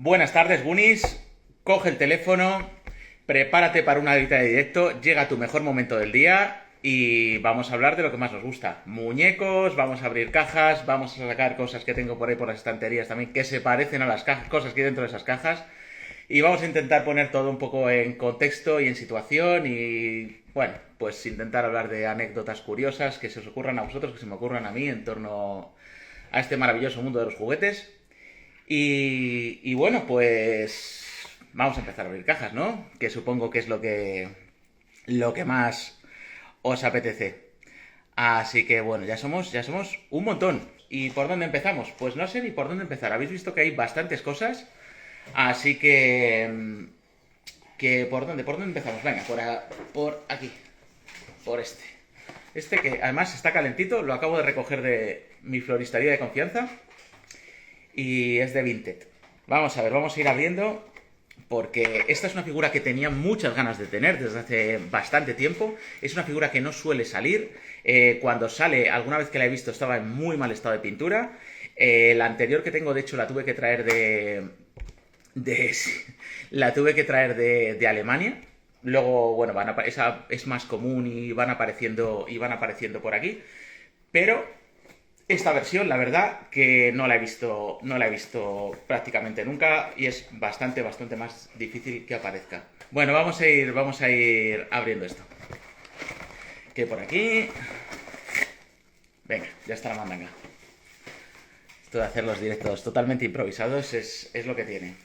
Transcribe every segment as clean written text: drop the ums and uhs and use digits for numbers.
Buenas tardes, Bunis. Coge el teléfono, prepárate para una horita de directo, llega tu mejor momento del día y vamos a hablar de lo que más nos gusta. Muñecos, vamos a abrir cajas, vamos a sacar cosas que tengo por ahí por las estanterías también que se parecen a las cajas, cosas que hay dentro de esas cajas. Y vamos a intentar poner todo un poco en contexto y en situación y, bueno, pues intentar hablar de anécdotas curiosas que se os ocurran a vosotros, que se me ocurran a mí en torno a este maravilloso mundo de los juguetes. Y bueno, pues vamos a empezar a abrir cajas, ¿no? Que supongo que es lo que más os apetece. Así que bueno, ya somos un montón. ¿Y por dónde empezamos? Pues no sé ni por dónde empezar. Habéis visto que hay bastantes cosas. Así que ¿por dónde empezamos? Venga, por aquí. Por este. Este que además está calentito, lo acabo de recoger de mi floristería de confianza y es de Vinted. Vamos a ver, vamos a ir abriendo porque esta es una figura que tenía muchas ganas de tener desde hace bastante tiempo. Es una figura que no suele salir. Cuando sale, alguna vez que la he visto, estaba en muy mal estado de pintura. La anterior que tengo, de hecho, la tuve que traer de la tuve que traer de Alemania. Luego, bueno, esa es más común y van apareciendo por aquí. Pero esta versión, la verdad, que no la he visto prácticamente nunca y es bastante más difícil que aparezca. Bueno, vamos a ir abriendo esto. Que por aquí. Venga, ya está la mandanga. Esto de hacer los directos totalmente improvisados es lo que tiene.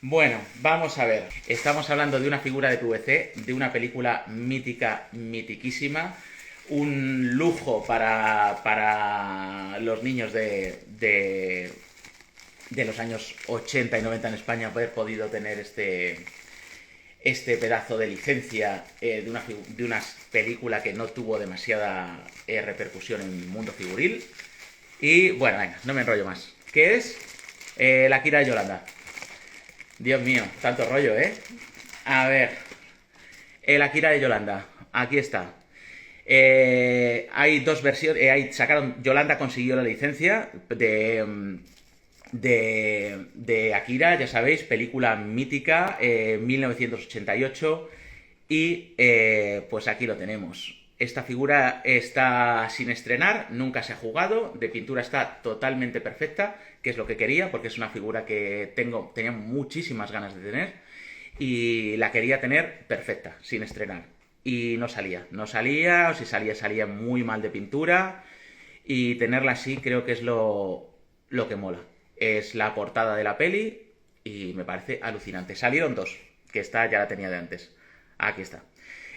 Bueno, vamos a ver. Estamos hablando de una figura de PVC, de una película mítica, mitiquísima. Un lujo para los niños de los años 80 y 90 en España haber podido tener este pedazo de licencia de una película que no tuvo demasiada repercusión en el mundo figuril. Y bueno, venga, no me enrollo más. ¿Qué es? La Akira de Yolanda. Dios mío, tanto rollo, ¿eh? A ver, el Akira de Yolanda. Aquí está. Hay dos versiones. Yolanda consiguió la licencia de Akira, ya sabéis, película mítica, 1988. Y pues aquí lo tenemos. Esta figura está sin estrenar, nunca se ha jugado, de pintura está totalmente perfecta, que es lo que quería, porque es una figura que tenía muchísimas ganas de tener y la quería tener perfecta, sin estrenar. Y no salía, o si salía muy mal de pintura y tenerla así creo que es lo que mola. Es la portada de la peli y me parece alucinante. Salieron dos, que esta ya la tenía de antes. Aquí está.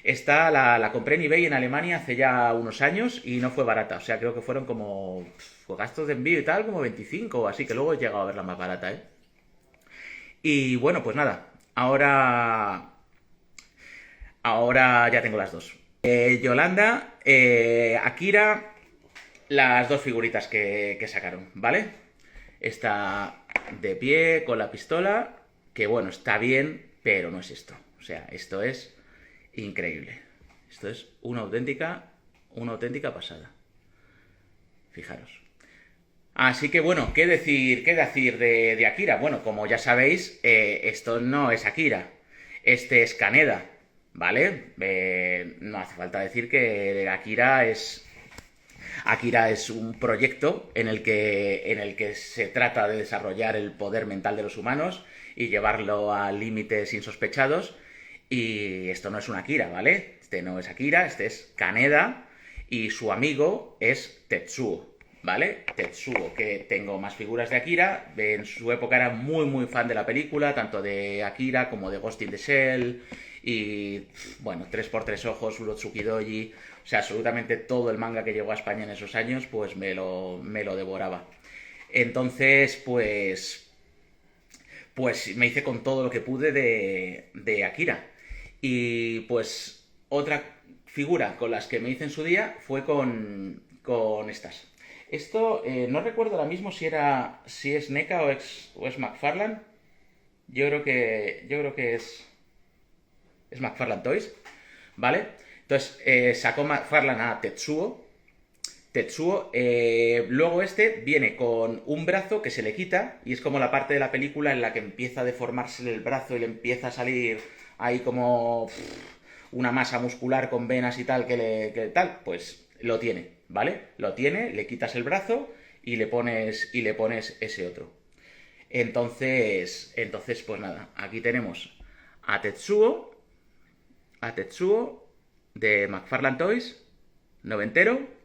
Esta la compré en eBay en Alemania hace ya unos años y no fue barata. O sea, creo que fueron como gastos de envío y tal, como 25 o así, que luego he llegado a verla más barata, ¿eh? Y bueno, pues nada. Ahora ya tengo las dos. Yolanda, Akira, las dos figuritas que sacaron, ¿vale? Está de pie con la pistola, que bueno, está bien, pero no es esto. O sea, esto es increíble. Esto es una auténtica pasada. Fijaros. Así que bueno, ¿qué decir de Akira? Bueno, como ya sabéis, esto no es Akira. Este es Kaneda, ¿vale? No hace falta decir que Akira es un proyecto en el que se trata de desarrollar el poder mental de los humanos y llevarlo a límites insospechados. Y esto no es un Akira, ¿vale? Este no es Akira, este es Kaneda y su amigo es Tetsuo, ¿vale? Tetsuo, que tengo más figuras de Akira. En su época era muy fan de la película, tanto de Akira como de Ghost in the Shell y, bueno, 3x3 ojos, Urotsuki Doji. O sea, absolutamente todo el manga que llegó a España en esos años, pues me lo devoraba. Entonces, pues me hice con todo lo que pude de Akira. Y pues otra figura con las que me hice en su día fue con estas. Esto no recuerdo ahora mismo si es NECA o es McFarlane. Yo creo que es McFarlane Toys, ¿vale? Entonces sacó McFarlane a Tetsuo. Tetsuo. Luego este viene con un brazo que se le quita y es como la parte de la película en la que empieza a deformarse el brazo y le empieza a salir ahí como una masa muscular con venas y tal que tal, pues lo tiene, ¿vale? Lo tiene, le quitas el brazo y le pones ese otro. Entonces, pues nada, aquí tenemos a Tetsuo de McFarlane Toys, noventero,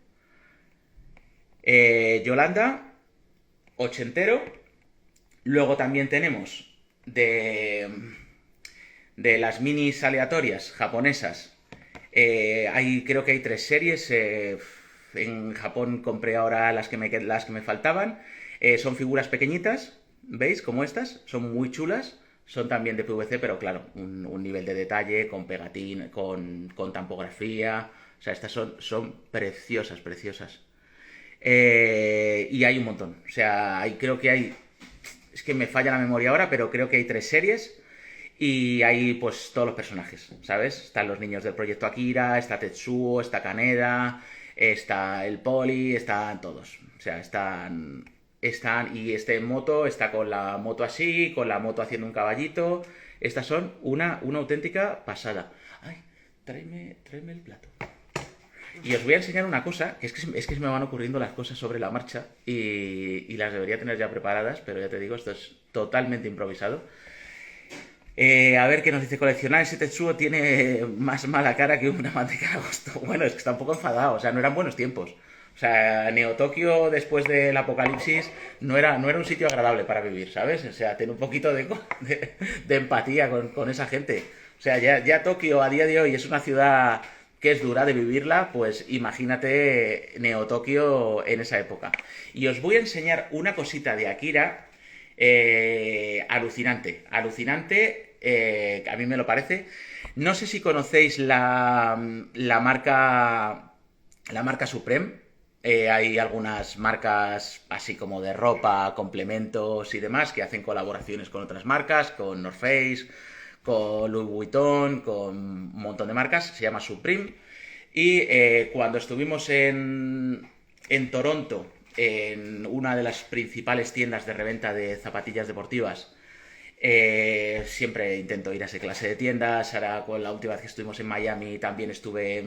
Yolanda, ochentero. Luego también tenemos de las minis aleatorias japonesas. Creo que hay 3 series. En Japón compré ahora las que me faltaban. Son figuras pequeñitas, ¿veis? Como estas. Son muy chulas. Son también de PVC, pero claro, un nivel de detalle, con pegatín, con tampografía. O sea, estas son preciosas, preciosas. Y hay un montón. O sea, creo que hay. Es que me falla la memoria ahora, pero creo que hay 3 series. Y hay pues todos los personajes, ¿sabes? Están los niños del proyecto Akira, está Tetsuo, está Kaneda, está el Poli, están todos. O sea, y este en moto, está con la moto así, con la moto haciendo un caballito. Estas son una auténtica pasada. Ay, tráeme el plato. Y os voy a enseñar una cosa, que es que me van ocurriendo las cosas sobre la marcha y las debería tener ya preparadas, pero ya te digo, esto es totalmente improvisado. A ver qué nos dice coleccionar. Ese Tetsuo tiene más mala cara que una manteca de agosto. Bueno, es que está un poco enfadado, o sea, no eran buenos tiempos. O sea, Neo Tokio después del apocalipsis no era un sitio agradable para vivir, ¿sabes? O sea, tiene un poquito de empatía con esa gente. O sea, ya Tokio a día de hoy es una ciudad que es dura de vivirla, pues imagínate Neo Tokio en esa época. Y os voy a enseñar una cosita de Akira alucinante, alucinante, a mí me lo parece. No sé si conocéis la marca Supreme. Hay algunas marcas así como de ropa, complementos y demás que hacen colaboraciones con otras marcas, con North Face, con Louis Vuitton, con un montón de marcas. Se llama Supreme. Y cuando estuvimos en Toronto, en una de las principales tiendas de reventa de zapatillas deportivas, siempre intento ir a esa clase de tiendas. Ahora, con la última vez que estuvimos en Miami, también estuve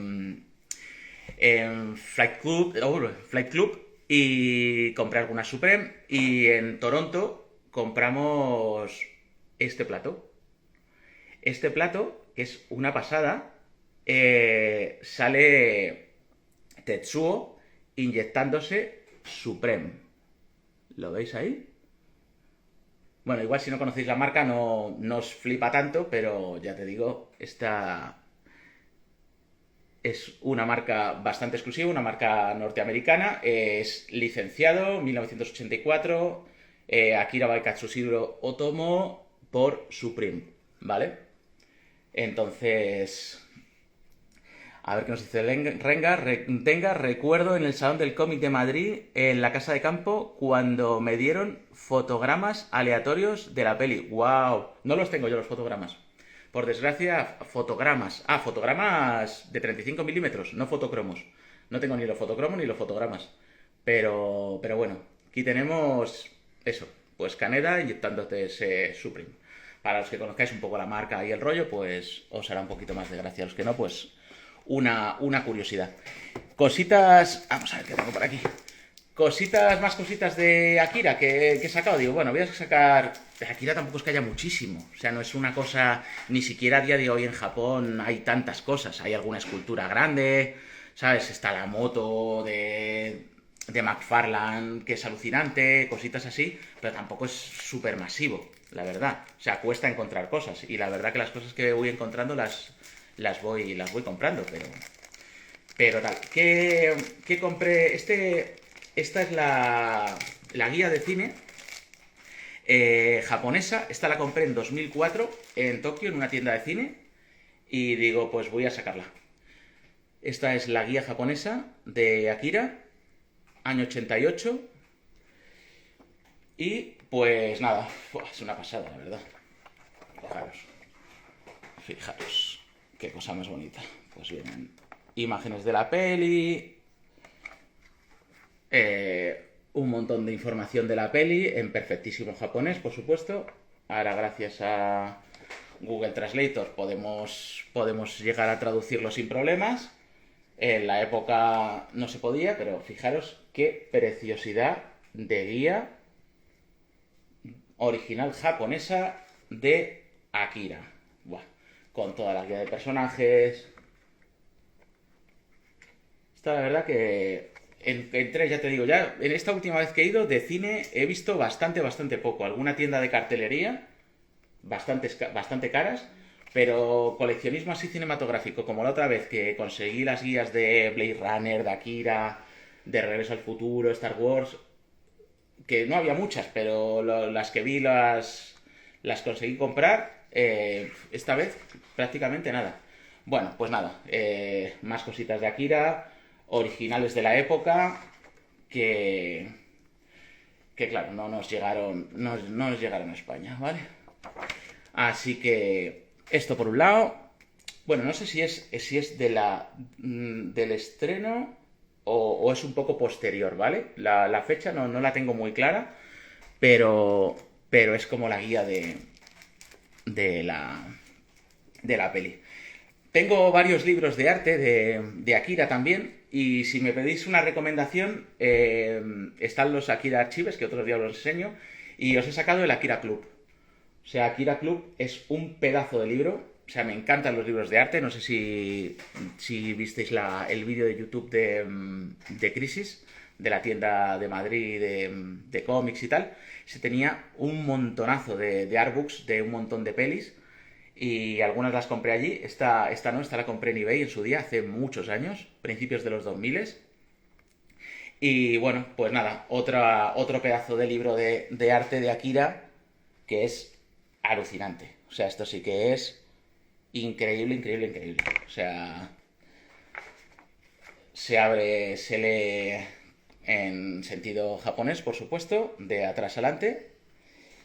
en Flight Club y compré algunas Supreme. Y en Toronto compramos este plato. Este plato, que es una pasada, sale Tetsuo inyectándose Supreme. ¿Lo veis ahí? Bueno, igual si no conocéis la marca no os flipa tanto, pero ya te digo, esta es una marca bastante exclusiva, una marca norteamericana, es licenciado 1984, Akira by Katsushiro Otomo por Supreme, ¿vale? Entonces, a ver qué nos dice Tenga, recuerdo en el Salón del Cómic de Madrid, en la Casa de Campo, cuando me dieron fotogramas aleatorios de la peli. ¡Wow! No los tengo yo los fotogramas. Por desgracia, fotogramas. Ah, fotogramas de 35 milímetros, no fotocromos. No tengo ni los fotocromos ni los fotogramas. Pero bueno, aquí tenemos eso. Pues Kaneda inyectándote ese Supreme. Para los que conozcáis un poco la marca y el rollo, pues os hará un poquito más de gracia. A los que no, pues una curiosidad. Cositas. Vamos a ver qué tengo por aquí. Más cositas de Akira que he sacado. Digo, bueno, voy a sacar. De Akira tampoco es que haya muchísimo. O sea, no es una cosa. Ni siquiera a día de hoy en Japón hay tantas cosas. Hay alguna escultura grande, ¿sabes? Está la moto de McFarlane, que es alucinante, cositas así, pero tampoco es súper masivo, la verdad. O sea, cuesta encontrar cosas. Y la verdad que las cosas que voy encontrando las voy comprando, pero tal. ¿Qué compré? Esta es la guía de cine japonesa. Esta la compré en 2004 en Tokio, en una tienda de cine. Y digo, pues voy a sacarla. Esta es la guía japonesa de Akira, año 88. Y pues nada, es una pasada, la verdad. Fijaros, qué cosa más bonita. Pues vienen imágenes de la peli, Un montón de información de la peli en perfectísimo japonés, por supuesto. Ahora, gracias a Google Translator, podemos llegar a traducirlo sin problemas. En la época no se podía, pero fijaros qué preciosidad de guía original japonesa de Akira. Buah, con toda la guía de personajes. Esta la verdad que entré, ya te digo, ya en esta última vez que he ido de cine he visto bastante poco. Alguna tienda de cartelería, bastante caras, pero coleccionismo así cinematográfico, como la otra vez que conseguí las guías de Blade Runner, de Akira, de Regreso al Futuro, Star Wars, que no había muchas, pero las que vi las conseguí comprar. Esta vez prácticamente nada. Bueno, pues nada, más cositas de Akira, originales de la época, que, que claro, no nos llegaron a España, ¿vale? Así que esto por un lado. Bueno, no sé si es del estreno o es un poco posterior, ¿vale? La fecha no la tengo muy clara, pero es como la guía de la, de la peli. Tengo varios libros de arte de Akira también, y si me pedís una recomendación, están los Akira Archives, que otros días os enseño, y os he sacado el Akira Club. O sea, Akira Club es un pedazo de libro. O sea, me encantan los libros de arte. No sé si visteis el vídeo de YouTube de Crisis, de la tienda de Madrid de cómics y tal. Se tenía un montonazo de artbooks de un montón de pelis. Y algunas las compré allí. Esta no, esta la compré en eBay en su día, hace muchos años, principios de los 2000. Y bueno, pues nada, otro pedazo de libro de arte de Akira que es alucinante. O sea, esto sí que es increíble. O sea, se abre, se lee en sentido japonés, por supuesto, de atrás adelante.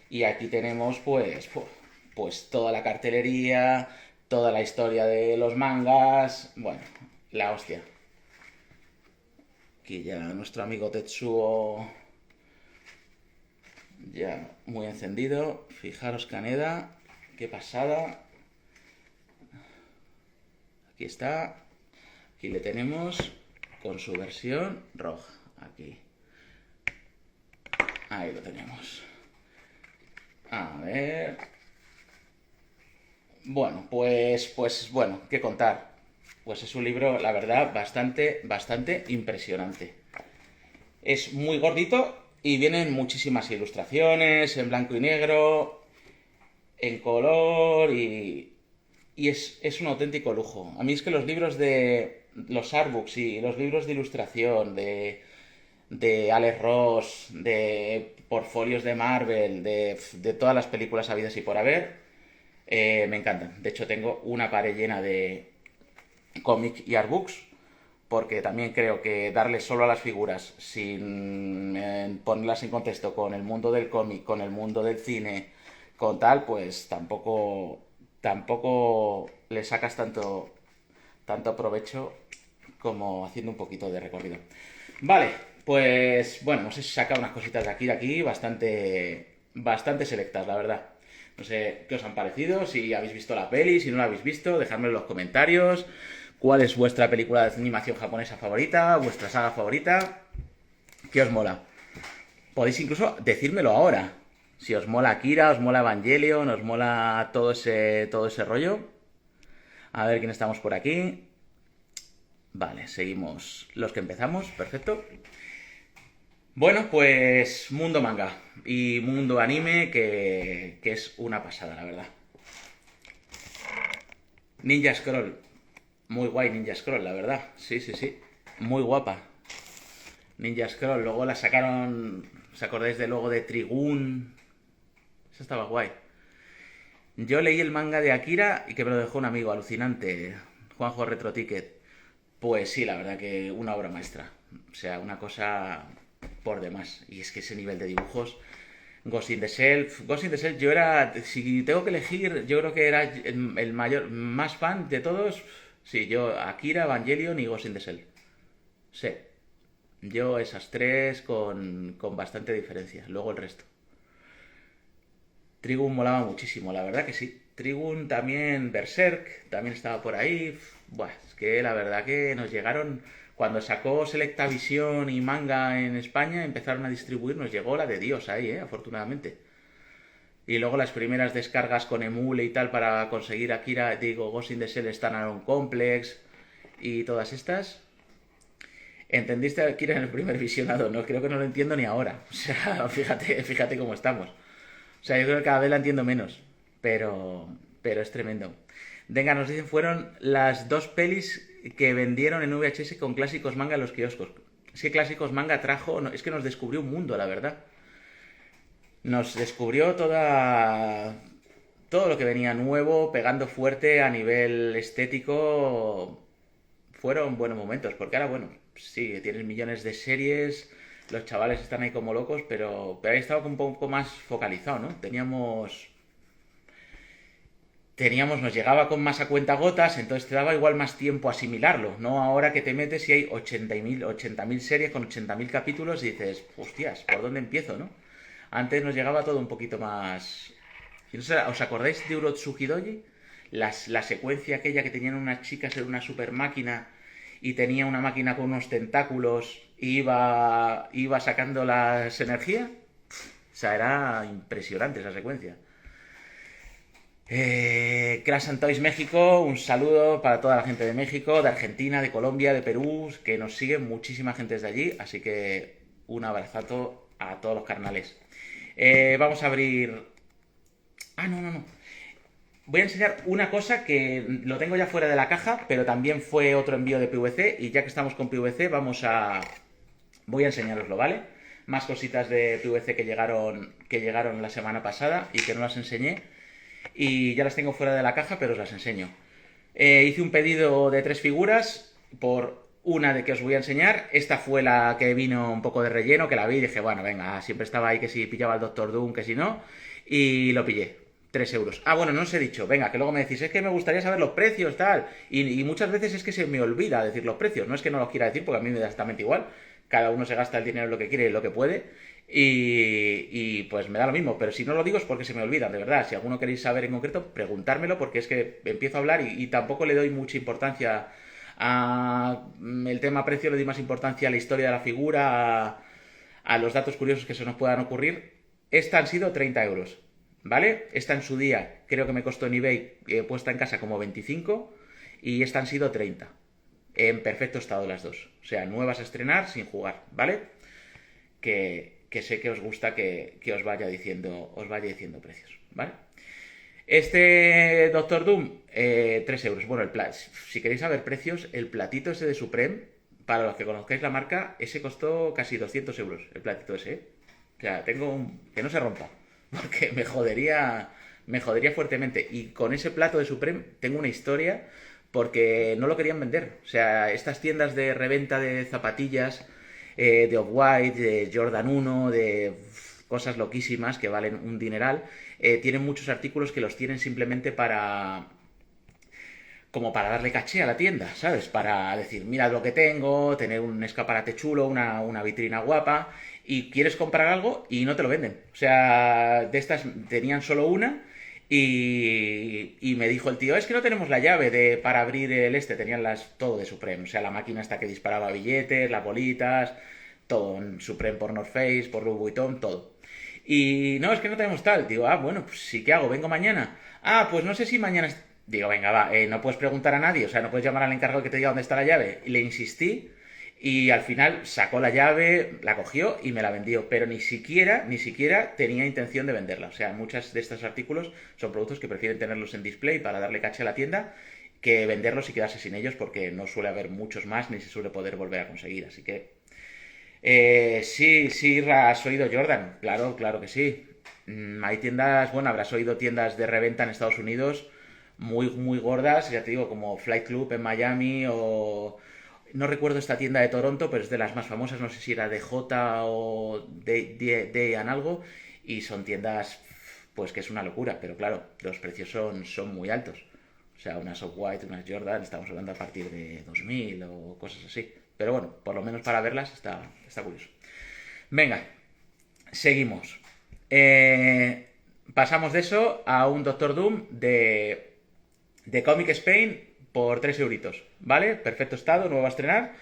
Y aquí tenemos, pues toda la cartelería, toda la historia de los mangas. Bueno, la hostia. Aquí ya nuestro amigo Tetsuo, ya muy encendido. Fijaros, Kaneda, qué pasada. Aquí está. Aquí le tenemos con su versión roja. Aquí. Ahí lo tenemos. A ver. Bueno, pues bueno, ¿qué contar? Pues es un libro, la verdad, bastante impresionante. Es muy gordito y vienen muchísimas ilustraciones en blanco y negro, en color y es un auténtico lujo. A mí es que los libros de los artbooks y los libros de ilustración de Alex Ross, de portfolios de Marvel, de todas las películas habidas y por haber, me encantan. De hecho, tengo una pared llena de cómic y artbooks, porque también creo que darle solo a las figuras sin ponerlas en contexto con el mundo del cómic, con el mundo del cine, con tal, pues tampoco le sacas tanto provecho como haciendo un poquito de recorrido. Vale, pues bueno, hemos sacado unas cositas de aquí bastante selectas, la verdad. No sé qué os han parecido, si habéis visto la peli, si no la habéis visto, dejadme en los comentarios cuál es vuestra película de animación japonesa favorita, vuestra saga favorita, qué os mola. Podéis incluso decírmelo ahora. Si os mola Akira, os mola Evangelion, os mola todo ese rollo. A ver quién estamos por aquí. Vale, seguimos los que empezamos, perfecto. Bueno, pues mundo manga y mundo anime que es una pasada, la verdad. Ninja Scroll, muy guay Ninja Scroll, la verdad. Sí, muy guapa. Ninja Scroll, luego la sacaron, ¿os acordáis del logo de Trigun? Eso estaba guay. Yo leí el manga de Akira y que me lo dejó un amigo, alucinante, Juanjo Retro Ticket. Pues sí, la verdad que una obra maestra. O sea, una cosa por demás. Y es que ese nivel de dibujos. Ghost in the Shell, yo era, si tengo que elegir, yo creo que era el mayor, más fan de todos. Sí, yo, Akira, Evangelion y Ghost in the Shell. Sí. Yo esas tres con bastante diferencia. Luego el resto. Trigun molaba muchísimo, la verdad que sí. Trigun también, Berserk, también estaba por ahí. Buah, es que la verdad que nos llegaron. Cuando sacó Selectavision y Manga en España, empezaron a distribuir, nos llegó la de Dios ahí, afortunadamente. Y luego las primeras descargas con Emule y tal para conseguir Akira, digo, Ghost in the Shell Standalone Complex y todas estas. ¿Entendiste Akira en el primer visionado? No, creo que no lo entiendo ni ahora. O sea, fíjate cómo estamos. O sea, yo creo que cada vez la entiendo menos. Pero es tremendo. Venga, nos dicen, fueron las dos pelis que vendieron en VHS con clásicos manga en los kioscos. Es que clásicos manga trajo, no, es que nos descubrió un mundo, la verdad. Nos descubrió todo lo que venía nuevo, pegando fuerte a nivel estético. Fueron buenos momentos, porque ahora, bueno, sí, tienes millones de series, los chavales están ahí como locos, pero ahí estaba un poco más focalizado, ¿no? Nos llegaba con más a cuentagotas, entonces te daba igual más tiempo asimilarlo, ¿no? Ahora que te metes y hay 80.000 series con 80.000 capítulos y dices, hostias, ¿por dónde empiezo, no? Antes nos llegaba todo un poquito más... No sé, ¿os acordáis de Urotsukidoji? La secuencia aquella que tenían unas chicas en una super máquina y tenía una máquina con unos tentáculos y iba sacando las energías. O sea, era impresionante esa secuencia. Crash and Toys México, un saludo para toda la gente de México, de Argentina, de Colombia, de Perú, que nos sigue muchísima gente desde allí, así que un abrazazo a todos los carnales. Vamos a abrir... Ah, no, no, no. Voy a enseñar una cosa que lo tengo ya fuera de la caja, pero también fue otro envío de PVC, y ya que estamos con PVC voy a enseñaroslo, ¿vale? Más cositas de PVC que llegaron la semana pasada y que no las enseñé. Y ya las tengo fuera de la caja, pero os las enseño. Hice un pedido de 3 figuras por una de que os voy a enseñar. Esta fue la que vino un poco de relleno, que la vi y dije, bueno, venga, siempre estaba ahí que si pillaba el Doctor Doom, que si no. Y lo pillé. 3 euros. Ah, bueno, no os he dicho. Venga, que luego me decís, es que me gustaría saber los precios, tal. Y muchas veces es que se me olvida decir los precios. No es que no los quiera decir, porque a mí me da exactamente igual. Cada uno se gasta el dinero en lo que quiere y lo que puede. Y pues me da lo mismo. Pero si no lo digo es porque se me olvidan, de verdad. Si alguno queréis saber en concreto, preguntármelo, porque es que empiezo a hablar y tampoco le doy mucha importancia a el tema precio, le doy más importancia a la historia de la figura, a los datos curiosos que se nos puedan ocurrir. Esta han sido 30 euros. ¿Vale? Esta en su día creo que me costó en eBay puesta en casa como 25 y esta han sido 30. En perfecto estado las dos. O sea, nuevas a estrenar sin jugar, ¿vale? Que sé que os gusta que os vaya diciendo precios, ¿vale? Este Doctor Doom, 3 euros. Bueno, si queréis saber precios, el platito ese de Supreme, para los que conozcáis la marca, ese costó casi 200 euros, el platito ese, ¿eh? O sea, que no se rompa, porque me jodería fuertemente. Y con ese plato de Supreme tengo una historia, porque no lo querían vender. O sea, estas tiendas de reventa de zapatillas, de Off-White, de Jordan 1, de cosas loquísimas que valen un dineral, tienen muchos artículos que los tienen simplemente como para darle caché a la tienda, ¿sabes? Para decir, mira lo que tengo, tener un escaparate chulo, una vitrina guapa, y quieres comprar algo y no te lo venden. O sea, de estas tenían solo una y me dijo el tío, es que no tenemos la llave para abrir tenían todo de Supreme, o sea, la máquina esta que disparaba billetes, las bolitas, todo, en Supreme por North Face, por Louis Vuitton, todo. Y no, es que no tenemos tal. Digo, bueno, pues sí, ¿qué hago? ¿Vengo mañana? Ah, pues no sé si mañana... Digo, venga, va, no puedes preguntar a nadie, o sea, no puedes llamar al encargado que te diga dónde está la llave. Y le insistí y al final sacó la llave, la cogió y me la vendió. Pero ni siquiera tenía intención de venderla. O sea, muchos de estos artículos son productos que prefieren tenerlos en display para darle caché a la tienda que venderlos y quedarse sin ellos porque no suele haber muchos más ni se suele poder volver a conseguir. Así que sí, sí, has oído Jordan, claro, claro que sí. Hay tiendas, bueno, habrás oído tiendas de reventa en Estados Unidos muy, muy gordas, ya te digo, como Flight Club en Miami o... No recuerdo esta tienda de Toronto, pero es de las más famosas, no sé si era DJ o de algo, y son tiendas, pues que es una locura, pero claro, los precios son muy altos. O sea, unas Off-White, unas Jordan, estamos hablando a partir de 2000 o cosas así. Pero bueno, por lo menos para verlas está curioso. Venga, seguimos. Pasamos de eso a un Doctor Doom de Comic Spain por 3 euritos, ¿vale? Perfecto estado, nuevo a estrenar.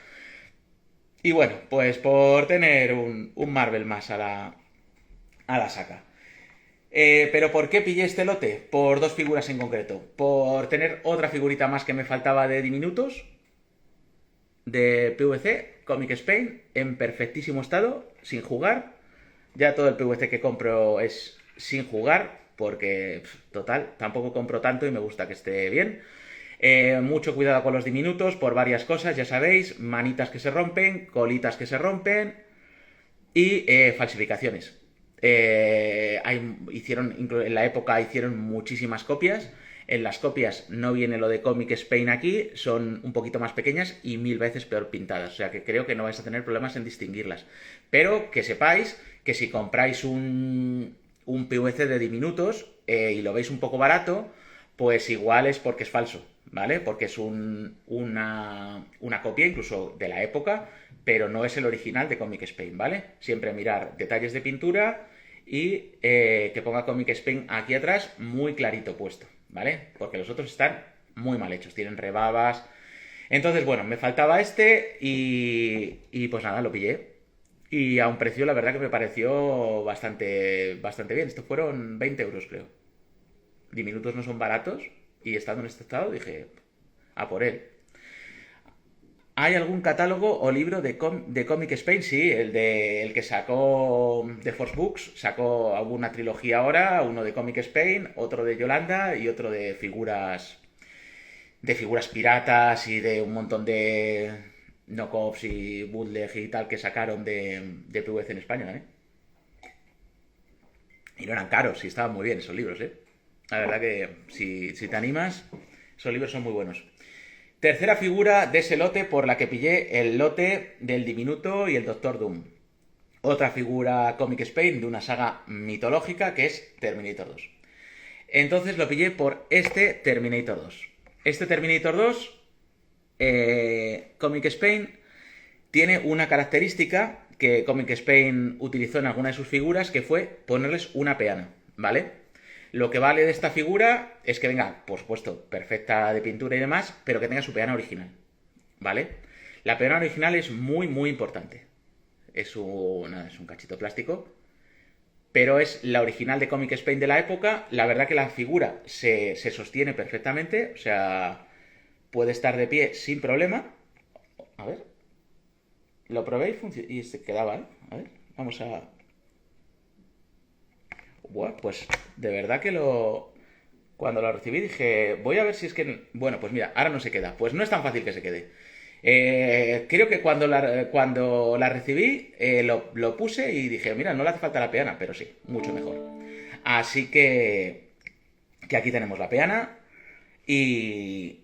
Y bueno, pues por tener un Marvel más a la saca. Pero ¿por qué pillé este lote? Por 2 figuras en concreto. Por tener otra figurita más que me faltaba de diminutos, de PVC, Comic Spain, en perfectísimo estado, sin jugar. Ya todo el PVC que compro es sin jugar, porque, total, tampoco compro tanto y me gusta que esté bien. Mucho cuidado con los diminutos por varias cosas, ya sabéis, manitas que se rompen, colitas que se rompen y falsificaciones. En la época hicieron muchísimas copias. En las copias no viene lo de Comic Spain aquí, son un poquito más pequeñas y 1000 veces peor pintadas. O sea que creo que no vais a tener problemas en distinguirlas. Pero que sepáis que si compráis un PVC de diminutos y lo veis un poco barato, pues igual es porque es falso, ¿vale? Porque es una copia incluso de la época, pero no es el original de Comic Spain, ¿vale? Siempre mirar detalles de pintura y que ponga Comic Spain aquí atrás muy clarito puesto, ¿vale? Porque los otros están muy mal hechos, tienen rebabas. Entonces, bueno, me faltaba este y pues nada, lo pillé. Y a un precio, la verdad que me pareció bastante bien. Estos fueron 20 euros, creo. Diminutos no son baratos y estando en este estado dije, a por él. ¿Hay algún catálogo o libro de Comic Spain? Sí, el que sacó de Force Books, sacó alguna trilogía ahora, uno de Comic Spain, otro de Yolanda y otro de figuras piratas y de un montón de knockoffs y bootleg y tal que sacaron de PVC en España, ¿eh? Y no eran caros, y estaban muy bien esos libros, ¿eh? La verdad que si te animas, esos libros son muy buenos. Tercera figura de ese lote por la que pillé el lote del Diminuto y el Doctor Doom. Otra figura Comic Spain de una saga mitológica que es Terminator 2. Entonces lo pillé por este Terminator 2. Este Terminator 2, Comic Spain, tiene una característica que Comic Spain utilizó en alguna de sus figuras, que fue ponerles una peana, ¿vale? Lo que vale de esta figura es que venga, por supuesto, perfecta de pintura y demás, pero que tenga su peana original, ¿vale? La peana original es muy, muy importante. Es un cachito plástico, pero es la original de Comic Spain de la época. La verdad que la figura se sostiene perfectamente, o sea, puede estar de pie sin problema. A ver, lo probé y se quedaba, ¿eh? A ver, vamos a... Buah, pues de verdad que cuando lo recibí dije, voy a ver si es que... Bueno, pues mira, ahora no se queda. Pues no es tan fácil que se quede. Creo que cuando la recibí lo puse y dije, mira, no le hace falta la peana, pero sí, mucho mejor. Así que aquí tenemos la peana y...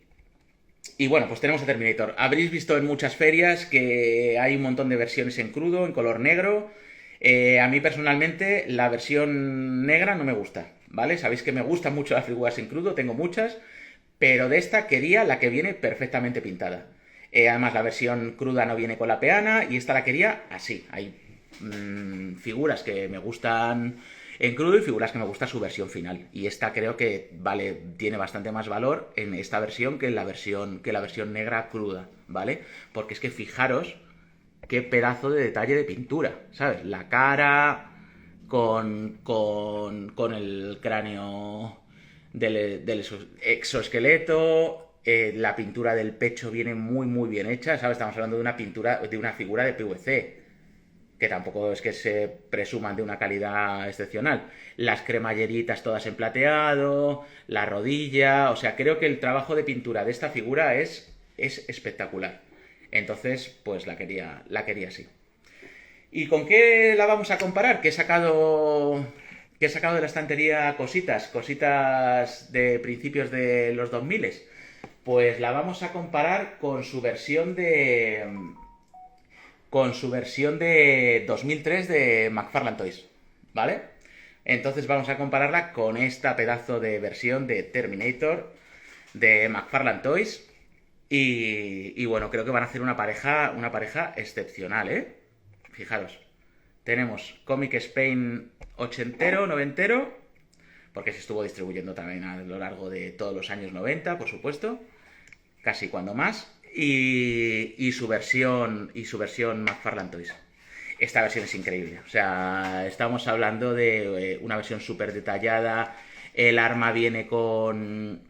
Y bueno, pues tenemos a Terminator. Habréis visto en muchas ferias que hay un montón de versiones en crudo, en color negro. A mí personalmente la versión negra no me gusta, ¿vale? Sabéis que me gustan mucho las figuras en crudo, tengo muchas, pero de esta quería la que viene perfectamente pintada. Además la versión cruda no viene con la peana y esta la quería así. Hay figuras que me gustan en crudo y figuras que me gusta su versión final. Y esta creo que tiene bastante más valor en esta versión que la versión negra cruda, ¿vale? Porque es que fijaros qué pedazo de detalle de pintura, ¿sabes? La cara con el cráneo del exoesqueleto, la pintura del pecho viene muy muy bien hecha, ¿sabes? Estamos hablando de una pintura, de una figura de PVC, que tampoco es que se presuman de una calidad excepcional. Las cremalleritas todas en plateado, la rodilla, o sea, creo que el trabajo de pintura de esta figura es espectacular. Entonces, pues la quería así. ¿Y con qué la vamos a comparar? Que he sacado de la estantería cositas de principios de los 2000. Pues la vamos a comparar con su versión de 2003 de McFarlane Toys, ¿vale? Entonces vamos a compararla con esta pedazo de versión de Terminator de McFarlane Toys. Y bueno, creo que van a hacer una pareja excepcional, ¿eh? Fijaros, tenemos Comic Spain ochentero, noventero, porque se estuvo distribuyendo también a lo largo de todos los años 90, por supuesto, casi cuando más, y su versión McFarlane Toys. Esta versión es increíble, o sea, estamos hablando de una versión súper detallada, el arma viene con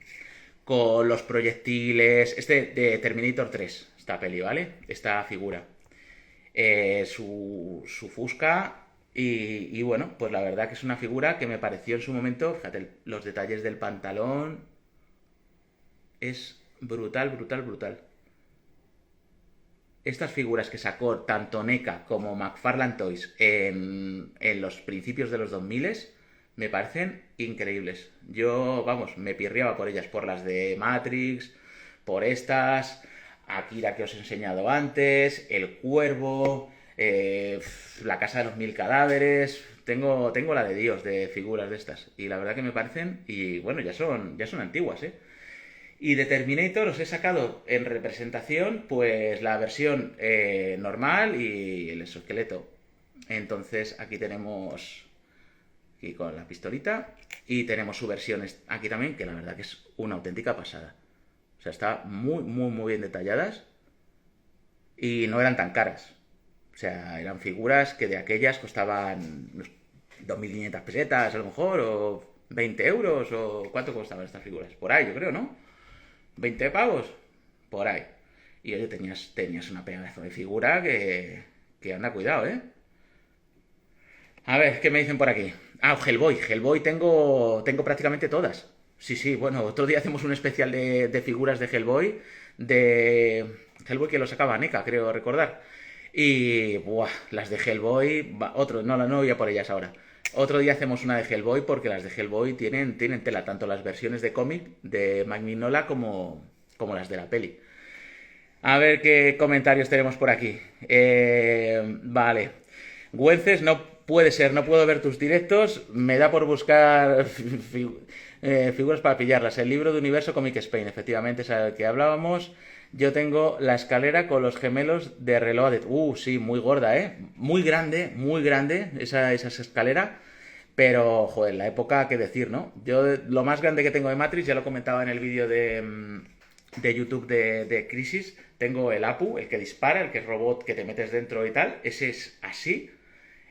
los proyectiles, este de Terminator 3, esta peli, ¿vale? Esta figura. Su fusca y bueno, pues la verdad que es una figura que me pareció en su momento, fíjate, los detalles del pantalón es brutal, brutal, brutal. Estas figuras que sacó tanto NECA como McFarlane Toys en los principios de los 2000 me parecen increíbles. Yo, vamos, me pirriaba por ellas, por las de Matrix, por estas, Akira que os he enseñado antes, El Cuervo, La Casa de los Mil Cadáveres. Tengo la de Dios de figuras de estas. Y la verdad que me parecen, y bueno, ya son antiguas, ¿eh? Y de Terminator os he sacado en representación pues la versión normal y el exoesqueleto. Entonces aquí tenemos aquí con la pistolita y tenemos su versión aquí también, que la verdad que es una auténtica pasada. O sea, está muy, muy, muy bien detalladas y no eran tan caras. O sea, eran figuras que de aquellas costaban unos 2.500 pesetas a lo mejor, o 20 euros, o ¿cuánto costaban estas figuras? Por ahí, yo creo, ¿no? 20 pavos, por ahí. Y oye, tenías una pedazo de figura que anda, cuidado, ¿eh? A ver, ¿qué me dicen por aquí? Ah, Hellboy. Hellboy tengo prácticamente todas. Sí, sí, bueno, otro día hacemos un especial de figuras de Hellboy. De Hellboy que lo sacaba NECA, creo recordar. Y, buah, las de Hellboy. No voy a por ellas ahora. Otro día hacemos una de Hellboy porque las de Hellboy tienen tela, tanto las versiones de cómic de Mike Mignola como las de la peli. A ver qué comentarios tenemos por aquí. Vale. Güences, no puede ser, no puedo ver tus directos. Me da por buscar figuras para pillarlas. El libro de Universo Comic Spain, efectivamente, es el que hablábamos. Yo tengo la escalera con los gemelos de Reloaded. Sí, muy gorda, ¿eh? Muy grande esa escalera. Pero, joder, la época, qué decir, ¿no? Yo lo más grande que tengo de Matrix, ya lo comentaba en el vídeo de YouTube de Crisis, tengo el Apu, el que dispara, el que es robot que te metes dentro y tal. Ese es así.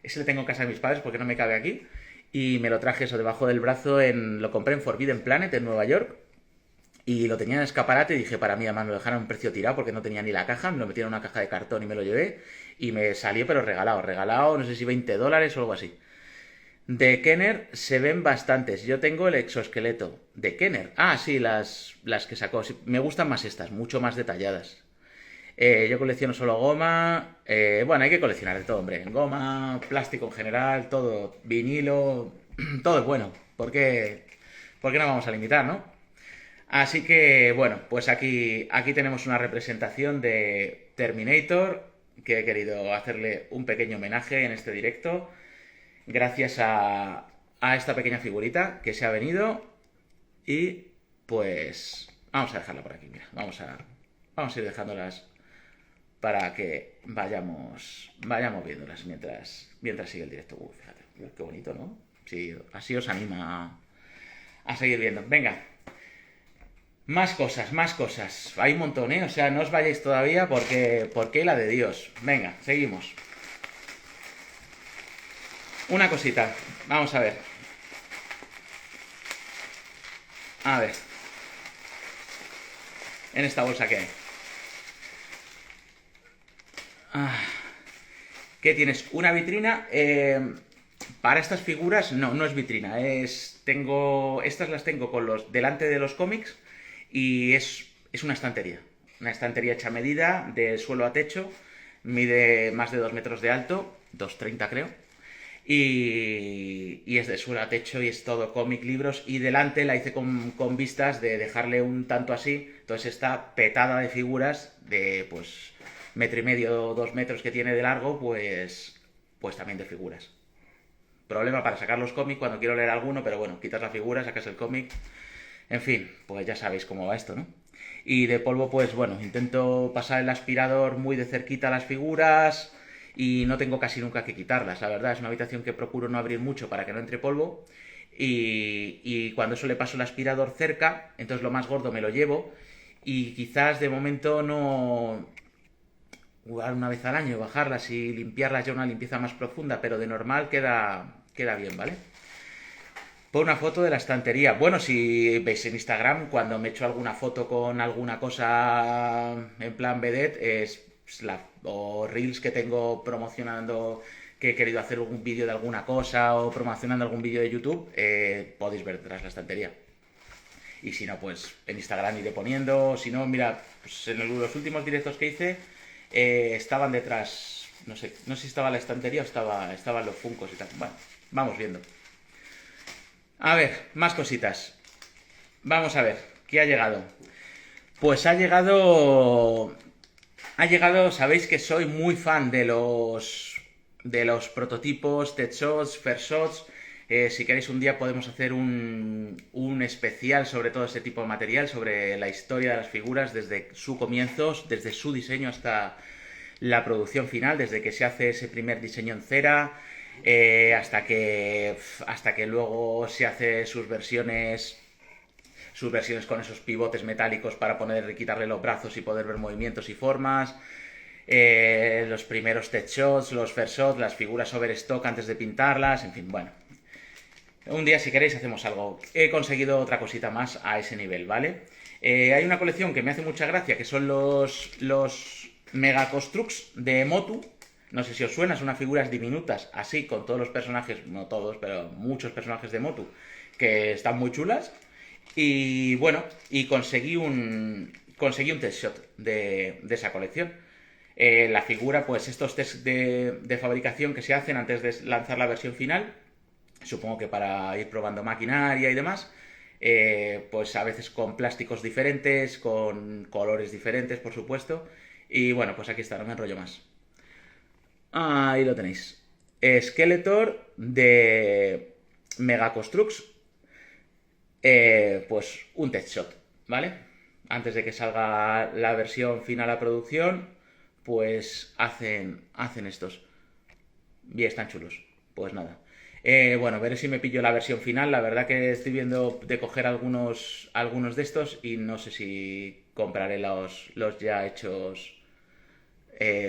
Ese lo tengo en casa de mis padres porque no me cabe aquí. Y me lo traje eso debajo del brazo, lo compré en Forbidden Planet en Nueva York. Y lo tenía en escaparate y dije, para mí, además me lo dejaron a un precio tirado porque no tenía ni la caja, me lo metieron en una caja de cartón y me lo llevé. Y me salió, pero regalado, no sé si $20 o algo así. De Kenner se ven bastantes. Yo tengo el exoesqueleto. De Kenner. Ah, sí, las que sacó. Sí, me gustan más estas, mucho más detalladas. Yo colecciono solo goma. Bueno, hay que coleccionar de todo, hombre. Goma, plástico en general, todo. Vinilo. Todo es bueno. ¿Por qué no vamos a limitar, no? Así que, bueno, pues aquí tenemos una representación de Terminator, que he querido hacerle un pequeño homenaje en este directo, gracias a esta pequeña figurita que se ha venido. Y pues vamos a dejarla por aquí, mira, vamos a ir dejándolas para que vayamos viéndolas mientras sigue el directo. Fíjate, qué bonito, ¿no? Sí, así os anima a seguir viendo. Venga, más cosas, más cosas. Hay un montón, ¿eh? O sea, no os vayáis todavía porque la de Dios. Venga, seguimos. Una cosita. Vamos a ver. A ver. En esta bolsa que hay. ¿Qué tienes? Una vitrina. Para estas figuras, no es vitrina. Estas las tengo delante de los cómics. Y es una estantería. Una estantería hecha a medida, de suelo a techo. Mide más de 2 metros de alto. 2,30 creo. Y es de suelo a techo y es todo cómic, libros. Y delante la hice con vistas de dejarle un tanto así. Entonces está petada de figuras de pues 1,5 metros, 2 metros que tiene de largo, pues también de figuras. Problema para sacar los cómics cuando quiero leer alguno, pero bueno, quitas la figura, sacas el cómic. En fin, pues ya sabéis cómo va esto, ¿no? Y de polvo, pues bueno, intento pasar el aspirador muy de cerquita a las figuras y no tengo casi nunca que quitarlas, la verdad. Es una habitación que procuro no abrir mucho para que no entre polvo. Y cuando eso le paso el aspirador cerca, entonces lo más gordo me lo llevo. Y quizás de momento no, una vez al año bajarlas y limpiarlas ya una limpieza más profunda, pero de normal queda bien, ¿vale? Pon una foto de la estantería. Bueno, si veis en Instagram, cuando me echo alguna foto con alguna cosa en plan vedette, o reels que tengo promocionando que he querido hacer algún vídeo de alguna cosa o promocionando algún vídeo de YouTube, podéis ver detrás la estantería. Y si no, pues en Instagram iré poniendo. Si no, mira, pues en los últimos directos que hice estaban detrás. No sé si estaba la estantería o estaban los funcos y tal. Bueno, vamos viendo. A ver, más cositas. Vamos a ver, ¿qué ha llegado? Pues ha llegado. Ha llegado, sabéis que soy muy fan de los prototipos, tech shots, first shots. Si queréis un día podemos hacer un especial sobre todo ese tipo de material, sobre la historia de las figuras desde su comienzo, desde su diseño hasta la producción final, desde que se hace ese primer diseño en cera, hasta que luego se hace sus versiones con esos pivotes metálicos para poder quitarle los brazos y poder ver movimientos y formas. Los primeros tech shots, los first shots, las figuras overstock antes de pintarlas, en fin, bueno. Un día, si queréis, hacemos algo. He conseguido otra cosita más a ese nivel, ¿vale? Hay una colección que me hace mucha gracia, que son los Mega Construx de Motu. No sé si os suena, son unas figuras diminutas, así, con todos los personajes, no todos, pero muchos personajes de Motu, que están muy chulas. Y bueno, conseguí un test shot de esa colección. La figura, pues estos test de fabricación que se hacen antes de lanzar la versión final, supongo que para ir probando maquinaria y demás, pues a veces con plásticos diferentes, con colores diferentes, por supuesto. Y bueno, pues aquí está, no me enrollo más. Ahí lo tenéis. Skeletor de Megaconstrux, pues un test shot, ¿vale? Antes de que salga la versión final a producción, pues hacen estos. Y están chulos. Pues nada. Bueno, veré si me pillo la versión final. La verdad que estoy viendo de coger algunos de estos y no sé si compraré los ya hechos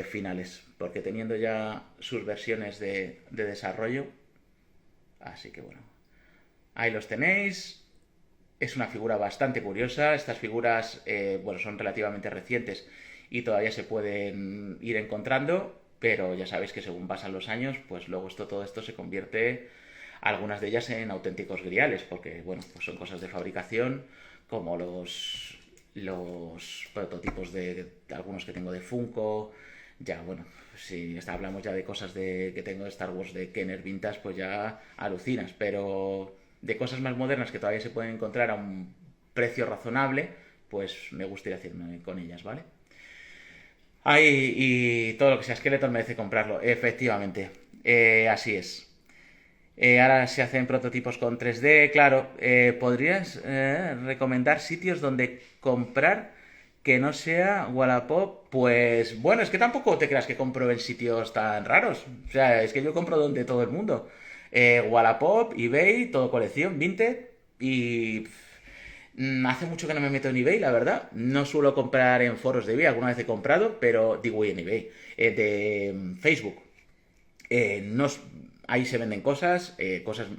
finales. Porque teniendo ya sus versiones de desarrollo. Así que bueno. Ahí los tenéis. Es una figura bastante curiosa. Estas figuras, bueno, son relativamente recientes y todavía se pueden ir encontrando, pero ya sabéis que según pasan los años, pues luego todo esto se convierte, algunas de ellas, en auténticos griales, porque, bueno, pues son cosas de fabricación, como los prototipos de algunos que tengo de Funko. Ya, bueno, si hablamos ya de cosas que tengo de Star Wars de Kenner Vintage, pues ya alucinas, pero de cosas más modernas que todavía se pueden encontrar a un precio razonable, pues me gusta ir haciendo con ellas, ¿vale? Ahí, y todo lo que sea Skeleton merece comprarlo, efectivamente. Así es. Ahora se hacen prototipos con 3D, claro. ¿Podrías recomendar sitios donde comprar que no sea Wallapop? Pues bueno, es que tampoco te creas que compro en sitios tan raros. O sea, es que yo compro donde todo el mundo. Wallapop, eBay, todo colección, Vinted. Y hace mucho que no me meto en eBay, la verdad. No suelo comprar en foros de eBay, alguna vez he comprado, pero digo en eBay. De Facebook. No, ahí se venden cosas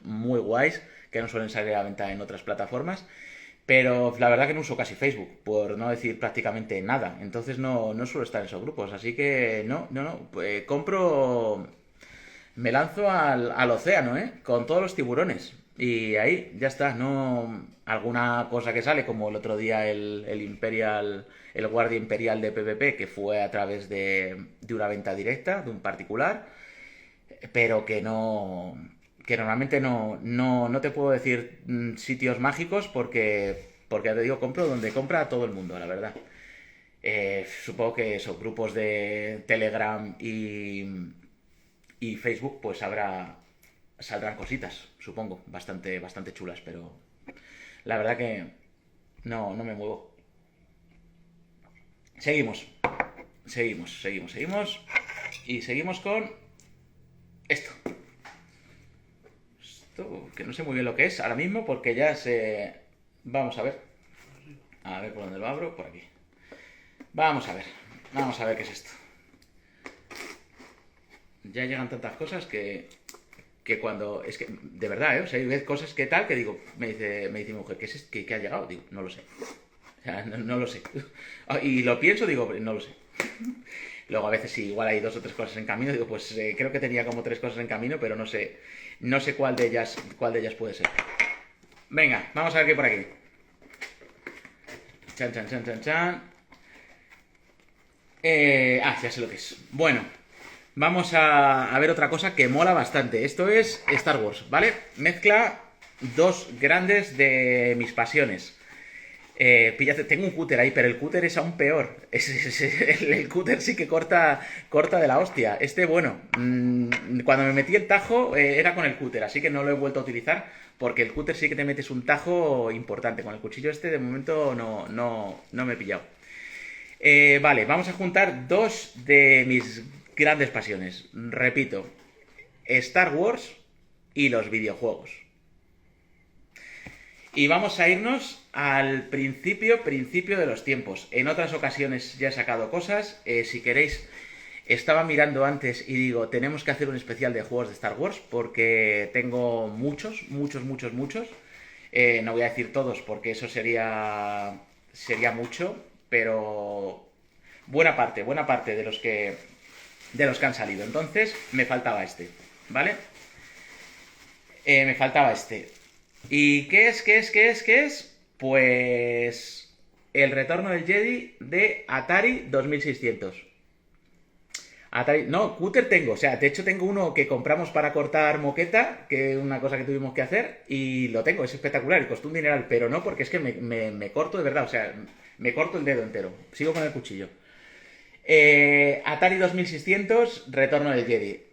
muy guays que no suelen salir a la venta en otras plataformas. Pero la verdad que no uso casi Facebook, por no decir prácticamente nada. Entonces no suelo estar en esos grupos. Así que no. Pues compro. Me lanzo al océano, ¿eh? Con todos los tiburones. Y ahí, ya está. No. Alguna cosa que sale, como el otro día el Imperial. El Guardia Imperial de PvP, que fue a través de una venta directa, de un particular, pero que normalmente no te puedo decir sitios mágicos porque ya te digo, compro donde compra todo el mundo, la verdad. Supongo que esos grupos de Telegram y Facebook, pues saldrán cositas, supongo, bastante, bastante chulas, pero la verdad que no me muevo. Seguimos. Seguimos. Y seguimos con esto. Esto, que no sé muy bien lo que es ahora mismo porque ya se... Vamos a ver. A ver por dónde lo abro. Por aquí. Vamos a ver qué es esto. Ya llegan tantas cosas que cuando... Es que, de verdad, ¿eh? O sea, hay cosas que tal que digo... Me dice mi mujer, ¿qué es esto? ¿Qué ha llegado? Digo, no lo sé. O sea, no lo sé. Y lo pienso, digo, no lo sé. Luego a veces sí, igual hay 2 o 3 cosas en camino. Digo, pues creo que tenía como 3 cosas en camino, pero no sé cuál de ellas puede ser. Venga, vamos a ver qué hay por aquí. Chan. Ya sé lo que es. Bueno, vamos a ver otra cosa que mola bastante. Esto es Star Wars, ¿vale? Mezcla 2 grandes de mis pasiones. Píllate, tengo un cúter ahí, pero el cúter es aún peor. El cúter sí que corta de la hostia. Bueno, cuando me metí el tajo era con el cúter, así que no lo he vuelto a utilizar porque el cúter sí que te metes un tajo importante. Con el cuchillo de momento no me he pillado. Vale, vamos a juntar 2 de mis grandes pasiones. Repito, Star Wars y los videojuegos. Y vamos a irnos al principio de los tiempos. En otras ocasiones ya he sacado cosas. Si queréis, estaba mirando antes y digo, tenemos que hacer un especial de juegos de Star Wars porque tengo muchos. No voy a decir todos porque eso sería mucho, pero buena parte de los que han salido. Entonces me faltaba este, ¿vale? Me faltaba este. ¿Y qué es? Pues el retorno del Jedi de Atari 2600. No, cúter tengo, o sea, de hecho tengo uno que compramos para cortar moqueta, que es una cosa que tuvimos que hacer, y lo tengo, es espectacular, y costó un dineral, pero no, porque es que me corto de verdad, o sea, me corto el dedo entero. Sigo con el cuchillo. Atari 2600, Retorno del Jedi.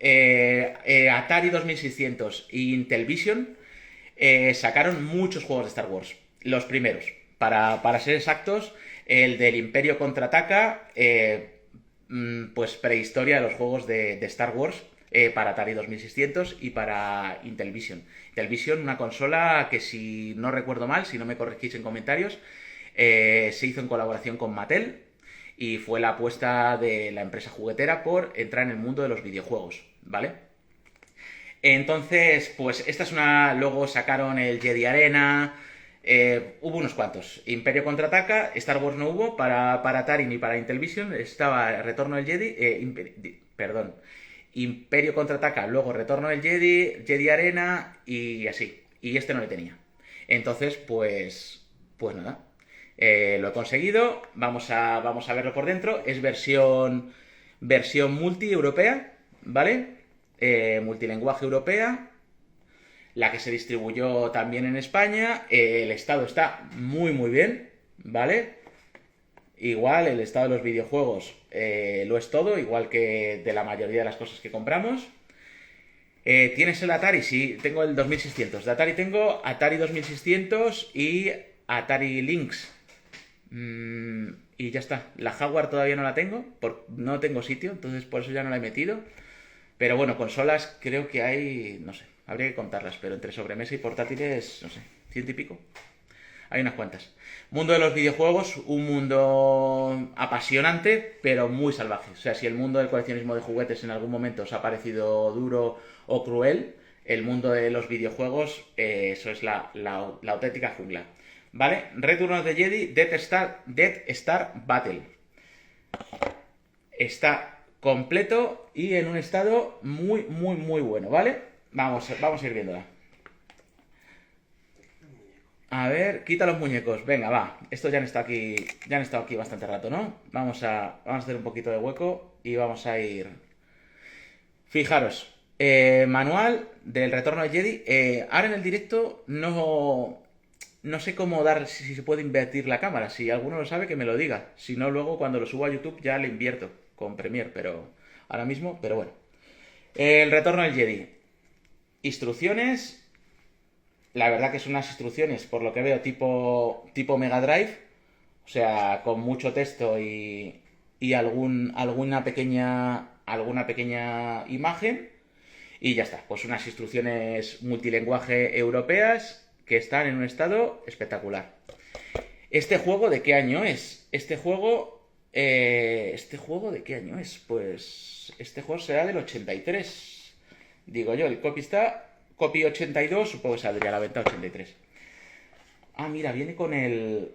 Atari 2600 y Intellivision sacaron muchos juegos de Star Wars. Los primeros. Para ser exactos, el del Imperio Contraataca, pues prehistoria de los juegos de Star Wars para Atari 2600 y para Intellivision. Intellivision, una consola que si no recuerdo mal, si no me corregís en comentarios, se hizo en colaboración con Mattel y fue la apuesta de la empresa juguetera por entrar en el mundo de los videojuegos, ¿vale? Entonces, pues esta es una... Luego sacaron el Jedi Arena, hubo unos cuantos. Imperio Contraataca, Star Wars no hubo, para Atari ni para Intellivision, estaba Retorno del Jedi, perdón, Imperio Contraataca, luego Retorno del Jedi, Jedi Arena y así. Y este no le tenía. Entonces, pues nada. Lo he conseguido, vamos a verlo por dentro. Es versión multi europea, ¿vale? Multilenguaje europea, la que se distribuyó también en España. El estado está muy bien, ¿vale? Igual el estado de los videojuegos lo es todo, igual que de la mayoría de las cosas que compramos. ¿Tienes el Atari? Sí, tengo el 2600. De Atari tengo Atari 2600 y Atari Lynx. Y ya está. La Jaguar todavía no la tengo, no tengo sitio, entonces por eso ya no la he metido. Pero bueno, consolas creo que hay, no sé, habría que contarlas, pero entre sobremesa y portátiles, no sé, 100 y pico. Hay unas cuantas. Mundo de los videojuegos, un mundo apasionante, pero muy salvaje. O sea, si el mundo del coleccionismo de juguetes en algún momento os ha parecido duro o cruel, el mundo de los videojuegos, eso es la auténtica jungla. ¿Vale? Return of the Jedi, Death Star Battle. Está completo y en un estado muy bueno, ¿vale? Vamos a ir viéndola. A ver, quita los muñecos. Venga, va. Estos ya han estado aquí bastante rato, ¿no? Vamos a hacer un poquito de hueco y vamos a ir. Fijaros, manual del Retorno de Jedi. Ahora en el directo no sé cómo si se puede invertir la cámara. Si alguno lo sabe, que me lo diga. Si no, luego cuando lo subo a YouTube ya le invierto con Premiere, pero ahora mismo, pero bueno. El Retorno del Jedi. Instrucciones. La verdad que son unas instrucciones, por lo que veo, tipo Mega Drive. O sea, con mucho texto y alguna pequeña imagen. Y ya está, pues unas instrucciones multilingüaje europeas que están en un estado espectacular. ¿Este juego de qué año es? ¿Este juego de qué año es? Pues este juego será del 83. Digo yo, el copy 82, supongo que saldría a la venta 83. Ah, mira, viene con el...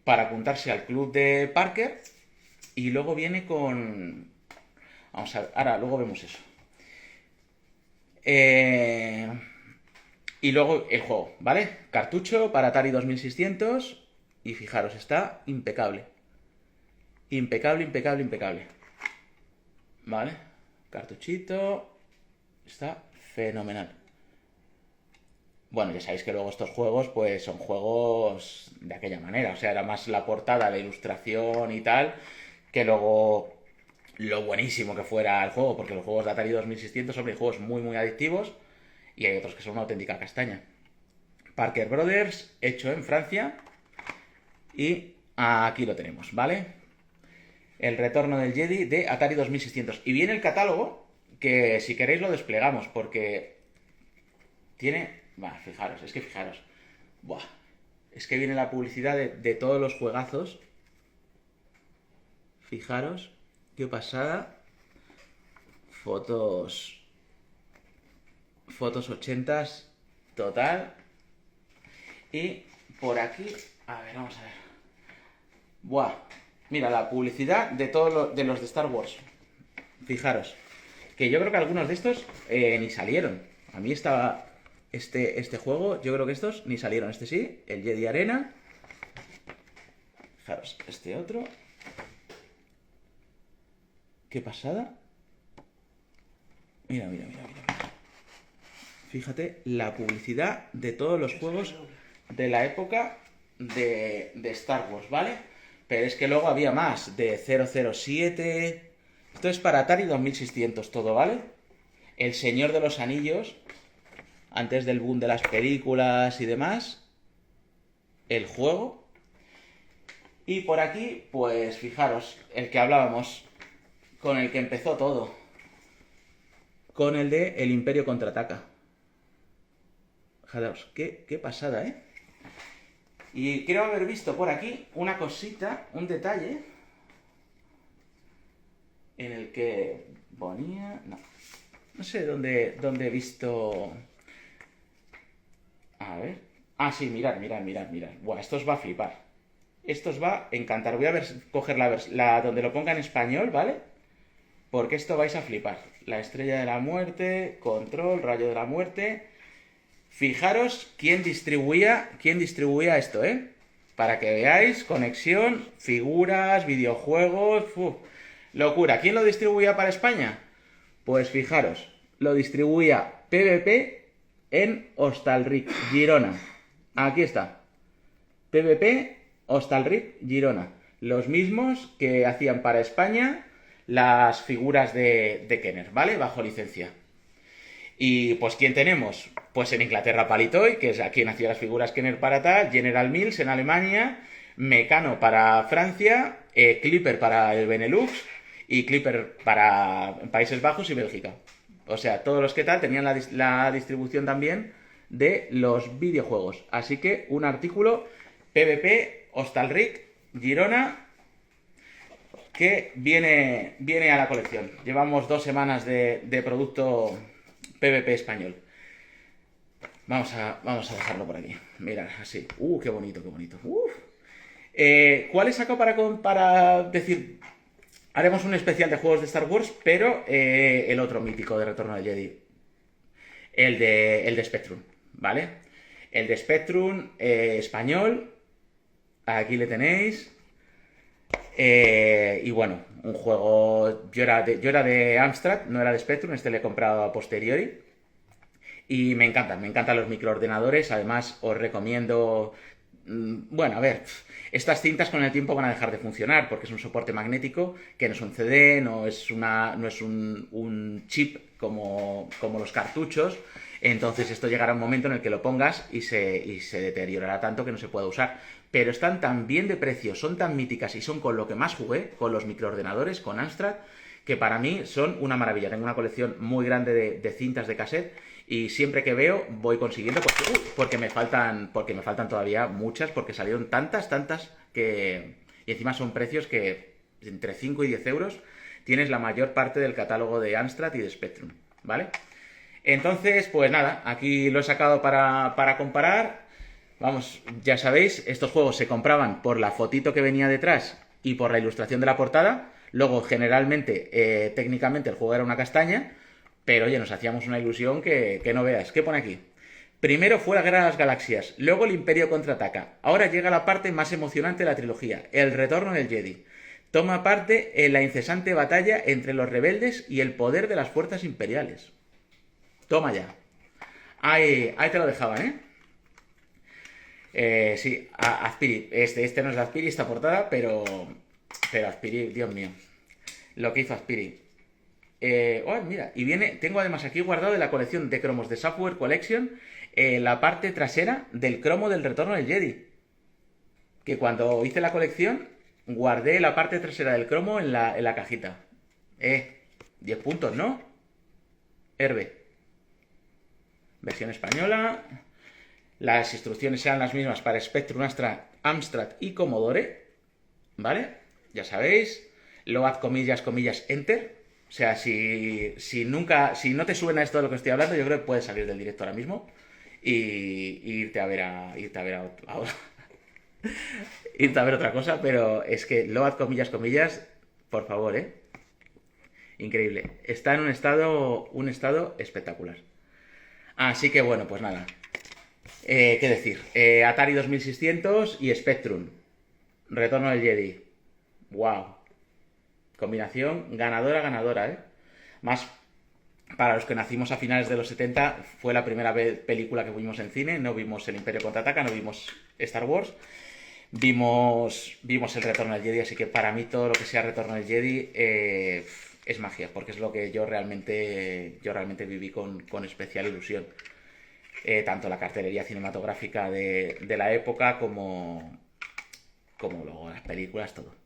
para apuntarse al club de Parker y luego viene con... Vamos a ver, ahora, luego vemos eso. Y luego el juego, ¿vale? Cartucho para Atari 2600 y fijaros, está impecable. Impecable, impecable, impecable. ¿Vale? Cartuchito. Está fenomenal. Bueno, ya sabéis que luego estos juegos, pues son juegos de aquella manera. O sea, era más la portada, la ilustración y tal, que luego lo buenísimo que fuera el juego, porque los juegos de Atari 2600 son juegos muy, muy adictivos y hay otros que son una auténtica castaña. Parker Brothers, hecho en Francia, y aquí lo tenemos, ¿vale? El retorno del Jedi de Atari 2600. Y viene el catálogo, que si queréis lo desplegamos, porque tiene... fijaros, es que fijaros. Buah, es que viene la publicidad de todos los juegazos. Fijaros, qué pasada. Fotos 80s total. Y por aquí, a ver, vamos a ver. Buah, mira, la publicidad de todos de los de Star Wars. Fijaros, que yo creo que algunos de estos ni salieron. A mí estaba este juego, yo creo que estos ni salieron. Este sí, el Jedi Arena. Fijaros, este otro. Qué pasada. Mira, mira, mira, mira. Fíjate la publicidad de todos los juegos de la época de Star Wars, ¿vale? Pero es que luego había más, de 007... Esto es para Atari 2600 todo, ¿vale? El Señor de los Anillos, antes del boom de las películas y demás. El juego. Y por aquí, pues fijaros, el que hablábamos, con el que empezó todo. Con el de El Imperio Contraataca. Fijaros, qué pasada, ¿eh? Y creo haber visto por aquí una cosita, un detalle, en el que ponía... No sé dónde he visto... A ver... Ah, sí, mirad. Buah, esto os va a flipar. Esto os va a encantar. Voy a coger donde lo ponga en español, ¿vale? Porque esto vais a flipar. La Estrella de la Muerte, Control, Rayo de la Muerte... Fijaros quién distribuía esto, ¿eh? Para que veáis, conexión, figuras, videojuegos... Locura. ¿Quién lo distribuía para España? Pues fijaros, lo distribuía PvP en Hostalric, Girona. Aquí está. PvP, Hostalric, Girona. Los mismos que hacían para España las figuras de Kenner, ¿vale? Bajo licencia. Y pues ¿quién tenemos? Pues en Inglaterra Palitoy, que es a quien hacía las figuras Kenner para tal, General Mills en Alemania, Meccano para Francia, Clipper para el Benelux y Clipper para Países Bajos y Bélgica. O sea, todos los que tal tenían la distribución también de los videojuegos. Así que un artículo PvP Hostalric Girona que viene a la colección. Llevamos 2 semanas de producto PvP español. Vamos a dejarlo por aquí. Mirad, así. Qué bonito, qué bonito. ¿Cuál he sacado para decir? Haremos un especial de juegos de Star Wars, pero el otro mítico de Retorno del Jedi. El de Spectrum, ¿vale? El de Spectrum español. Aquí le tenéis. Y bueno, un juego... Yo era de Amstrad, no era de Spectrum. Este le he comprado a posteriori. Y me encantan los microordenadores. Además, os recomiendo... Bueno, a ver, estas cintas con el tiempo van a dejar de funcionar porque es un soporte magnético que no es un CD, no es un chip como los cartuchos. Entonces esto llegará un momento en el que lo pongas y se deteriorará tanto que no se pueda usar. pero están tan bien de precio, son tan míticas y son con lo que más jugué, con los microordenadores, con Amstrad, que para mí son una maravilla. Tengo una colección muy grande de cintas de cassette y siempre que veo voy consiguiendo porque me faltan todavía muchas, porque salieron tantas que... Y encima son precios que entre 5 y 10 euros tienes la mayor parte del catálogo de Amstrad y de Spectrum, ¿vale? Entonces, pues nada, aquí lo he sacado para comparar. Vamos, ya sabéis, estos juegos se compraban por la fotito que venía detrás y por la ilustración de la portada. Luego, generalmente, técnicamente, el juego era una castaña, pero oye, nos hacíamos una ilusión que no veas. ¿Qué pone aquí? Primero fue la Guerra de las Galaxias, luego el Imperio contraataca. Ahora llega la parte más emocionante de la trilogía, el retorno del Jedi. Toma parte en la incesante batalla entre los rebeldes y el poder de las fuerzas imperiales. Toma ya. Ahí te lo dejaban, ¿eh? Sí, Azpiri. Este no es de Azpiri, esta portada, pero Azpiri, Dios mío. Lo que hizo Azpiri. Mira, y tengo además aquí guardado de la colección de cromos de Software Collection la parte trasera del cromo del Retorno del Jedi. Que cuando hice la colección, guardé la parte trasera del cromo en la cajita. 10 puntos, ¿no? Herbe. Versión española. Las instrucciones sean las mismas para Spectrum, Amstrad y Commodore. ¿Vale? Ya sabéis. Load, comillas, Enter. O sea, si no te suena esto de lo que estoy hablando, yo creo que puedes salir del directo ahora mismo y irte a ver irte a ver otra cosa, pero es que load, comillas, por favor, increíble. Está en un estado espectacular. Así que bueno, pues nada. ¿Qué decir? Atari 2600 y Spectrum. Retorno del Jedi. Wow. Combinación ganadora, ¿eh? Más para los que nacimos a finales de los 70, fue la primera película que vimos en cine. No vimos El Imperio Contraataca, no vimos Star Wars. Vimos El Retorno del Jedi, así que para mí todo lo que sea Retorno del Jedi es magia, porque es lo que yo realmente viví con especial ilusión. Tanto la cartelería cinematográfica de la época como luego las películas, todo.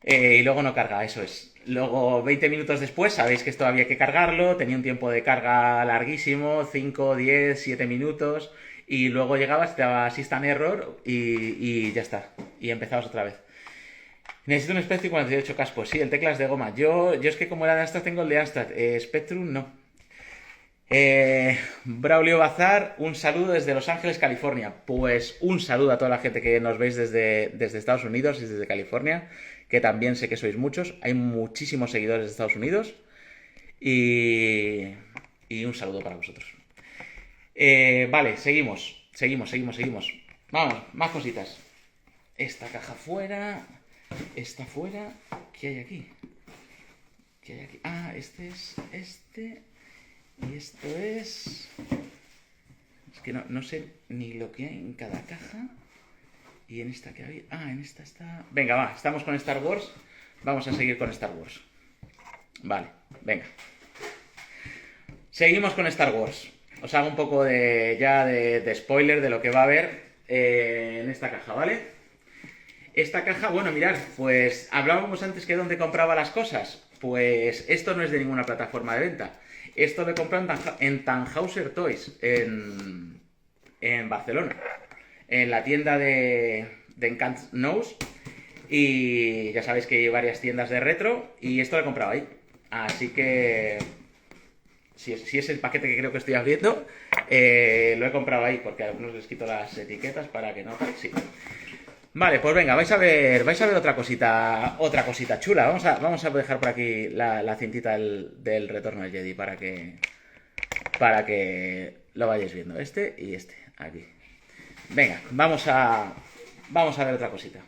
Y luego no carga, eso es. Luego, 20 minutos después, sabéis que esto había que cargarlo, tenía un tiempo de carga larguísimo, 5, 10, 7 minutos, y luego llegabas, te daba System Error y ya está. Y empezabas otra vez. Necesito un Spectrum 48K, pues sí, el teclas de goma. Yo es que como era de Amstrad tengo el de Amstrad, Spectrum no. Braulio Bazar, un saludo desde Los Ángeles, California. Pues un saludo a toda la gente que nos veis desde Estados Unidos y desde California, que también sé que sois muchos. Hay muchísimos seguidores de Estados Unidos y un saludo para vosotros. Vale, seguimos. Vamos, más cositas. Esta caja fuera, esta fuera. ¿Qué hay aquí? Ah, este es este. Y esto es... Es que no sé ni lo que hay en cada caja. Y en esta que había... Ah, en esta está... Venga, va, estamos con Star Wars. Vamos a seguir con Star Wars. Vale, venga. Seguimos con Star Wars. Os hago un poco de spoiler de lo que va a haber en esta caja, ¿vale? Esta caja, bueno, mirad, pues hablábamos antes que dónde compraba las cosas. Pues esto no es de ninguna plataforma de venta. Esto lo he comprado en Tannhauser Toys, en Barcelona, en la tienda de Encant Knows. Y ya sabéis que hay varias tiendas de retro y esto lo he comprado ahí. Así que, si es el paquete que creo que estoy abriendo, lo he comprado ahí, porque a algunos les quito las etiquetas para que no... Sí. Vale, pues venga, vais a ver otra cosita chula. Vamos a dejar por aquí la cintita del Retorno del Jedi para que lo vayáis viendo. Este y este, aquí. Venga, vamos a ver otra cosita.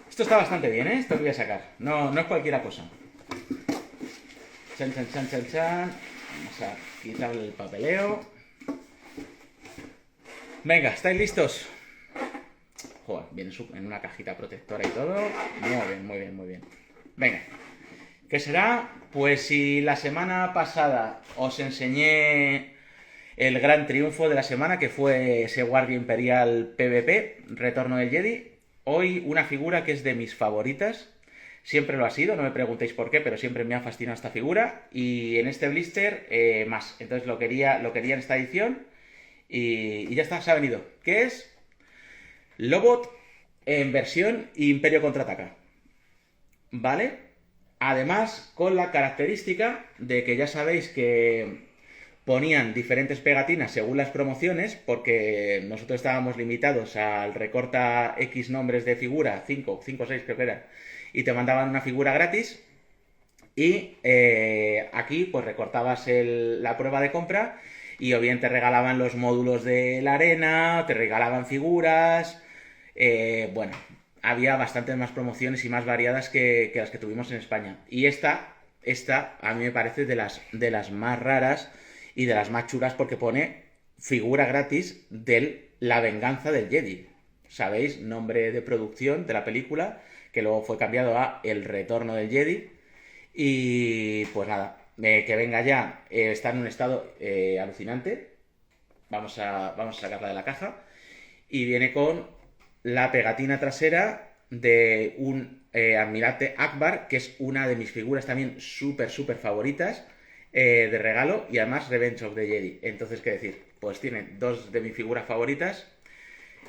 Esto está bastante bien, ¿eh? Esto lo voy a sacar. No es cualquiera cosa. Chan. Vamos a quitarle el papeleo. Venga, ¿estáis listos? Joder, viene en una cajita protectora y todo. Muy bien. Venga. ¿Qué será? Pues si la semana pasada os enseñé el gran triunfo de la semana, que fue ese Guardia Imperial PvP, Retorno del Jedi. Hoy una figura que es de mis favoritas. Siempre lo ha sido, no me preguntéis por qué, pero siempre me ha fascinado esta figura. Y en este blister, más. Entonces lo quería en esta edición. Y ya está, se ha venido. ¿Qué es? Lobot en versión Imperio Contraataca. ¿Vale? Además, con la característica de que ya sabéis que ponían diferentes pegatinas según las promociones, porque nosotros estábamos limitados al recorta X nombres de figura, 5 o 6 creo que era, y te mandaban una figura gratis. Y aquí pues recortabas la prueba de compra y o bien te regalaban los módulos de la arena, te regalaban figuras. Bueno, había bastantes más promociones y más variadas que las que tuvimos en España. Y esta a mí me parece de las más raras y de las más chulas porque pone figura gratis de La venganza del Jedi. ¿Sabéis? Nombre de producción de la película, que luego fue cambiado a El retorno del Jedi. Y pues nada, que venga ya. Está en un estado alucinante. Vamos a sacarla de la caja. Y viene con la pegatina trasera de un Almirante Akbar, que es una de mis figuras también súper favoritas de regalo, y además Revenge of the Jedi. Entonces, ¿qué decir? Pues tiene dos de mis figuras favoritas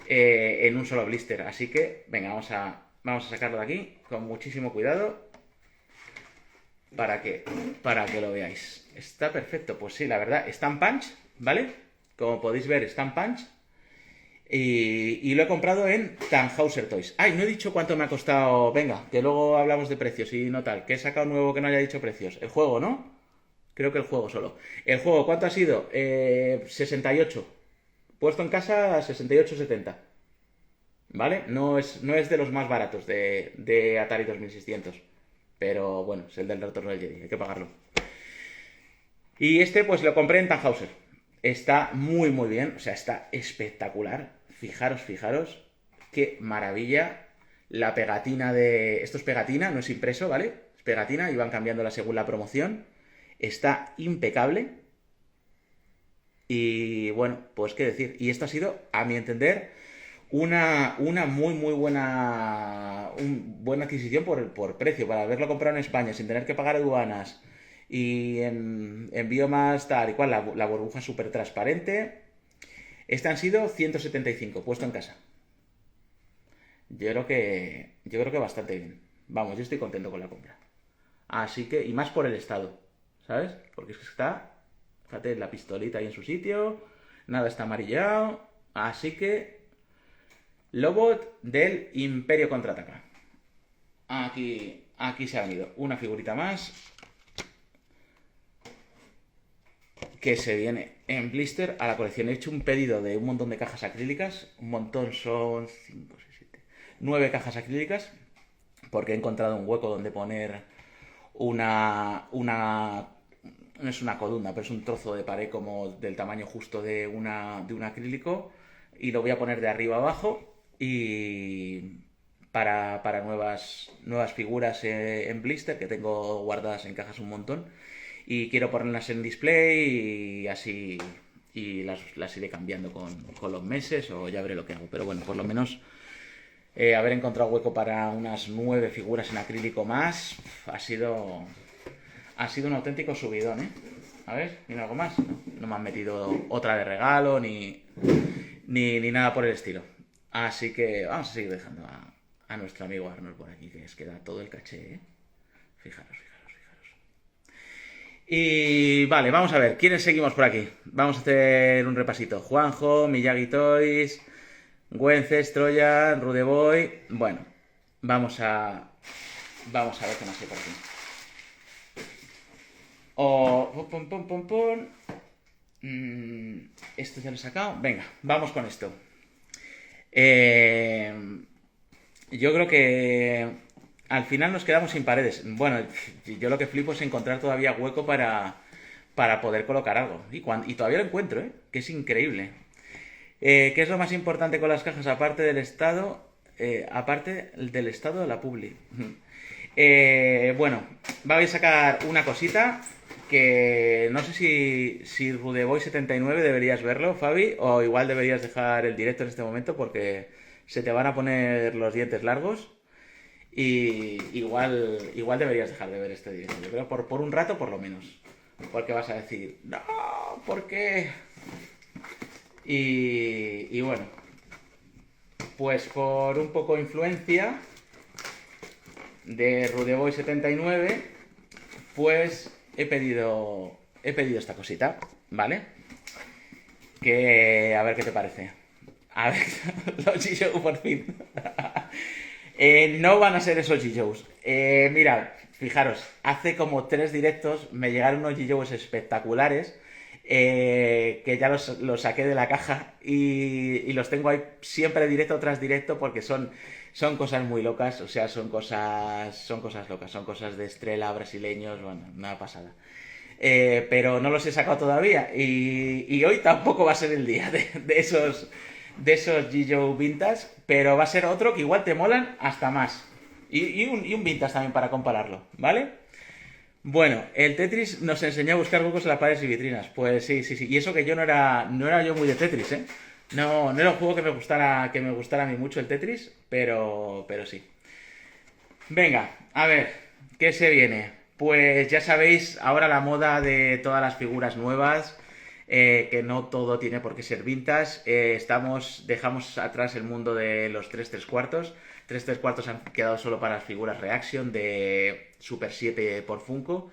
en un solo blister. Así que, venga, vamos a sacarlo de aquí con muchísimo cuidado para que lo veáis. Está perfecto, pues sí, la verdad, está en punch, ¿vale? Como podéis ver, está en punch. Y lo he comprado en Tannhauser Toys. Ay, no he dicho cuánto me ha costado. Venga, que luego hablamos de precios y no tal. Que he sacado nuevo que no haya dicho precios. El juego, ¿no? Creo que el juego solo. El juego, ¿cuánto ha sido? 68. Puesto en casa, 68,70. ¿Vale? No es de los más baratos de Atari 2600. Pero bueno, es el del retorno del Jedi. Hay que pagarlo. Y este, pues lo compré en Tannhauser. Está muy bien. O sea, está espectacular. Fijaros. Qué maravilla. La pegatina de... Esto es pegatina, no es impreso, ¿vale? Es pegatina y van cambiándola según la promoción. Está impecable. Y bueno, pues qué decir. Y esto ha sido, a mi entender, una muy buena adquisición por precio. Para haberlo comprado en España sin tener que pagar aduanas y en envío más tal y cual, la burbuja súper transparente. Este han sido 175, puesto en casa. Yo creo que bastante bien. Vamos, yo estoy contento con la compra. Así que, y más por el estado, ¿sabes? Porque es que está, fíjate, la pistolita ahí en su sitio, nada está amarillado. Así que, Lobot del Imperio Contraataca. Aquí se ha venido una figurita más que se viene en blister a la colección. He hecho un pedido de un montón de cajas acrílicas. Un montón, son 5, 6, 7, 9 cajas acrílicas, porque he encontrado un hueco donde poner una no es una columna, pero es un trozo de pared como del tamaño justo de un acrílico, y lo voy a poner de arriba abajo y para nuevas figuras en blister que tengo guardadas en cajas un montón, y quiero ponerlas en display y así, y las iré cambiando con los meses, o ya veré lo que hago, pero bueno, por lo menos haber encontrado hueco para unas 9 figuras en acrílico más ha sido un auténtico subidón, ¿eh? A ver, ¿viene algo más? No me han metido otra de regalo ni nada por el estilo. Así que vamos a seguir dejando a nuestro amigo Arnold por aquí, que es que da todo el caché, ¿eh? Fijaros. Y vale, vamos a ver, ¿quiénes seguimos por aquí? Vamos a hacer un repasito. Juanjo, Miyagi Toys, Güences, Troya, Rudeboy. Bueno, vamos a ver qué más hay por aquí. Esto ya lo he sacado. Venga, vamos con esto. Yo creo que al final nos quedamos sin paredes. Bueno, yo lo que flipo es encontrar todavía hueco para poder colocar algo. Y todavía lo encuentro, ¿eh? Que es increíble. ¿Qué es lo más importante con las cajas? Aparte del estado de la publi. Bueno, voy a sacar una cosita que no sé si Rudeboy 79 deberías verlo, Fabi, o igual deberías dejar el directo en este momento porque se te van a poner los dientes largos y igual deberías dejar de ver este directo. Yo creo por un rato por lo menos. Porque vas a decir, no, ¿por qué? Y bueno, pues por un poco de influencia de Rudeboy 79, pues he pedido esta cosita, ¿vale? Que a ver qué te parece. A ver, los G-Show por fin. No van a ser esos G-Shows. Mirad, fijaros, hace como 3 directos me llegaron unos G-Shows espectaculares que ya los saqué de la caja y los tengo ahí siempre directo tras directo porque son cosas muy locas, o sea, son cosas locas, son cosas de Estrella, brasileños, bueno, una pasada. Pero no los he sacado todavía y hoy tampoco va a ser el día de esos G-Joe Vintage, pero va a ser otro que igual te molan hasta más. Y un Vintage también para compararlo, ¿vale? Bueno, el Tetris nos enseñó a buscar huecos en las paredes y vitrinas. Pues sí, sí, sí. Y eso que yo no era yo muy de Tetris, ¿eh? No era un juego que me gustara a mí mucho el Tetris, pero sí. Venga, a ver, ¿qué se viene? Pues ya sabéis, ahora la moda de todas las figuras nuevas, que no todo tiene por qué ser vintage. Dejamos atrás el mundo de los 3 cuartos. 3 cuartos han quedado solo para las figuras Reaction de Super 7 por Funko,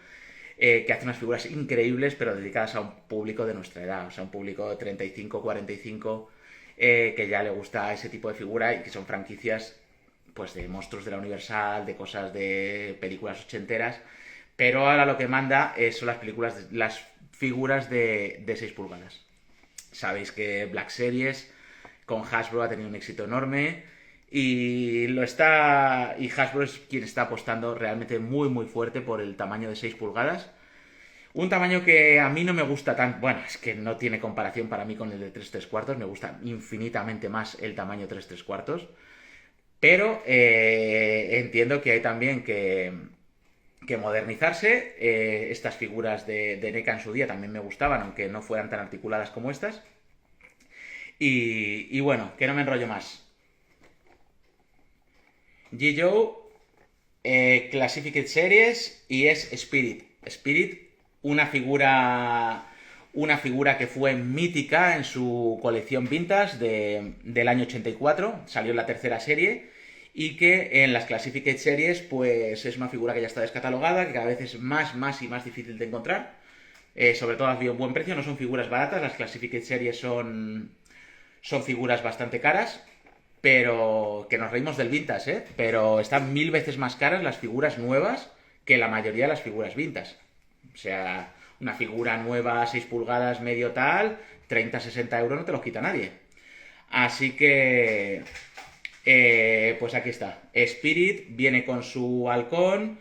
que hace unas figuras increíbles, pero dedicadas a un público de nuestra edad, o sea, un público de 35-45, que ya le gusta ese tipo de figura y que son franquicias pues de monstruos de la Universal, de cosas de películas ochenteras, pero ahora lo que manda son las figuras de 6 pulgadas. Sabéis que Black Series con Hasbro ha tenido un éxito enorme y Hasbro es quien está apostando realmente muy muy fuerte por el tamaño de 6 pulgadas. Un tamaño que a mí no me gusta tan... Bueno, es que no tiene comparación para mí con el de 3 cuartos. Me gusta infinitamente más el tamaño 3 cuartos. Pero entiendo que hay también que modernizarse. Estas figuras de NECA en su día también me gustaban, aunque no fueran tan articuladas como estas. Y bueno, que no me enrollo más. G-Joe, Classified Series y es Spirit. Spirit, una figura que fue mítica en su colección vintage del año 84, salió en la 3ª serie y que en las Classified Series pues es una figura que ya está descatalogada, que cada vez es más y más difícil de encontrar. Sobre todo ha habido un buen precio, no son figuras baratas, las Classified Series son figuras bastante caras, pero que nos reímos del vintage, ¿eh? Pero están 1000 veces más caras las figuras nuevas que la mayoría de las figuras vintage. O sea, una figura nueva, 6 pulgadas, medio tal, 30-60 euros no te los quita nadie. Así que, pues aquí está. Spirit viene con su halcón,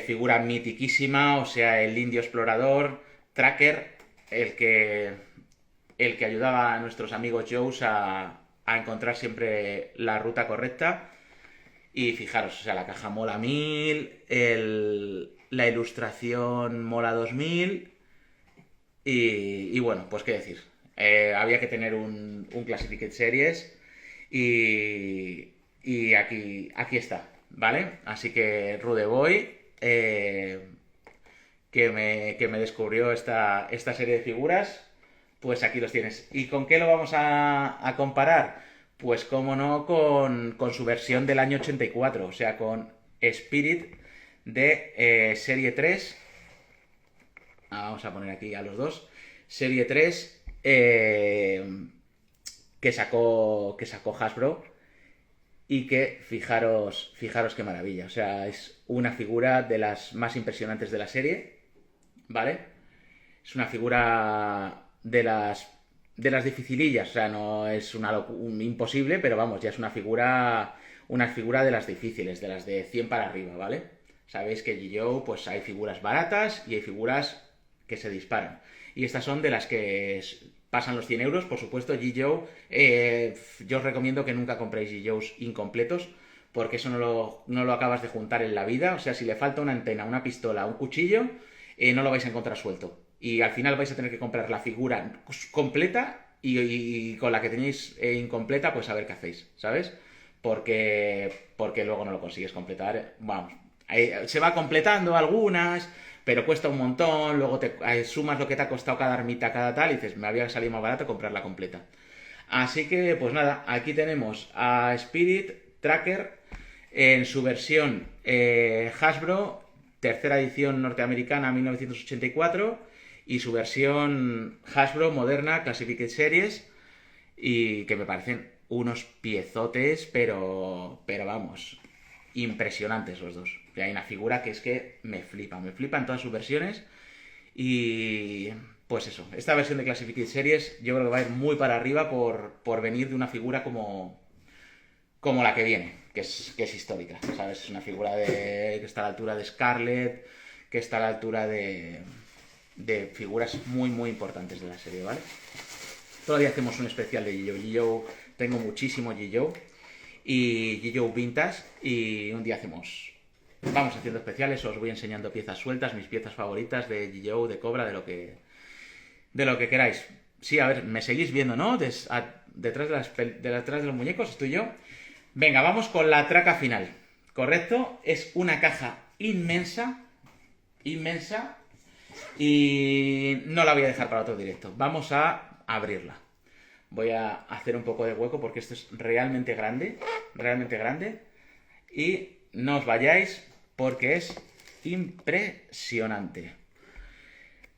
figura mitiquísima, o sea, el indio explorador, Tracker, el que ayudaba a nuestros amigos Joes a encontrar siempre la ruta correcta. Y fijaros, o sea, la caja mola 1000, la ilustración mola 2000 y bueno, pues qué decir. Había que tener un Classified Series y aquí está, ¿vale? Así que Rudeboy, que me descubrió esta serie de figuras, pues aquí los tienes. ¿Y con qué lo vamos a comparar? Pues cómo no con su versión del año 84, o sea, con Spirit de serie 3. Vamos a poner aquí a los dos. Serie 3 que sacó Hasbro y que fijaros qué maravilla. O sea, es una figura de las más impresionantes de la serie, ¿vale? Es una figura de las dificilillas, o sea, no es un imposible, pero vamos, ya es una figura de las difíciles, de las de 100 para arriba, ¿vale? Sabéis que G-Joe, pues hay figuras baratas y hay figuras que se disparan. Y estas son de las que pasan los 100 euros, por supuesto. G-Joe, yo os recomiendo que nunca compréis G-Joes incompletos, porque eso no lo acabas de juntar en la vida. O sea, si le falta una antena, una pistola, un cuchillo, no lo vais a encontrar suelto. Y al final vais a tener que comprar la figura completa y con la que tenéis incompleta, pues a ver qué hacéis, ¿sabes? Porque luego no lo consigues completar. Vamos, se va completando algunas, pero cuesta un montón. Luego te sumas lo que te ha costado cada armita, cada tal, y dices, me había salido más barato comprarla completa. Así que, pues nada, aquí tenemos a Spirit Tracker en su versión Hasbro, tercera edición norteamericana 1984, y su versión Hasbro moderna Classified Series, y que me parecen unos piezotes, pero vamos, impresionantes los dos. Y hay una figura que es que me flipa en todas sus versiones. Y pues eso, esta versión de Classified Series yo creo que va a ir muy para arriba por venir de una figura como la que viene, que es histórica, ¿sabes? Es una figura que está a la altura de Scarlet, que está a la altura de figuras muy, muy importantes de la serie, ¿vale? Todavía hacemos un especial de G.I. Joe. Tengo muchísimo G.I. Joe y G.I. Joe Vintage, y un día vamos haciendo especiales, os voy enseñando piezas sueltas, mis piezas favoritas de G.I. Joe, de Cobra, de lo que queráis. Sí, a ver, me seguís viendo, ¿no? Detrás detrás de los muñecos estoy yo. Venga, vamos con la traca final. ¿Correcto? Es una caja inmensa, inmensa, y no la voy a dejar para otro directo. Vamos a abrirla. Voy a hacer un poco de hueco porque esto es realmente grande, y no os vayáis porque es impresionante.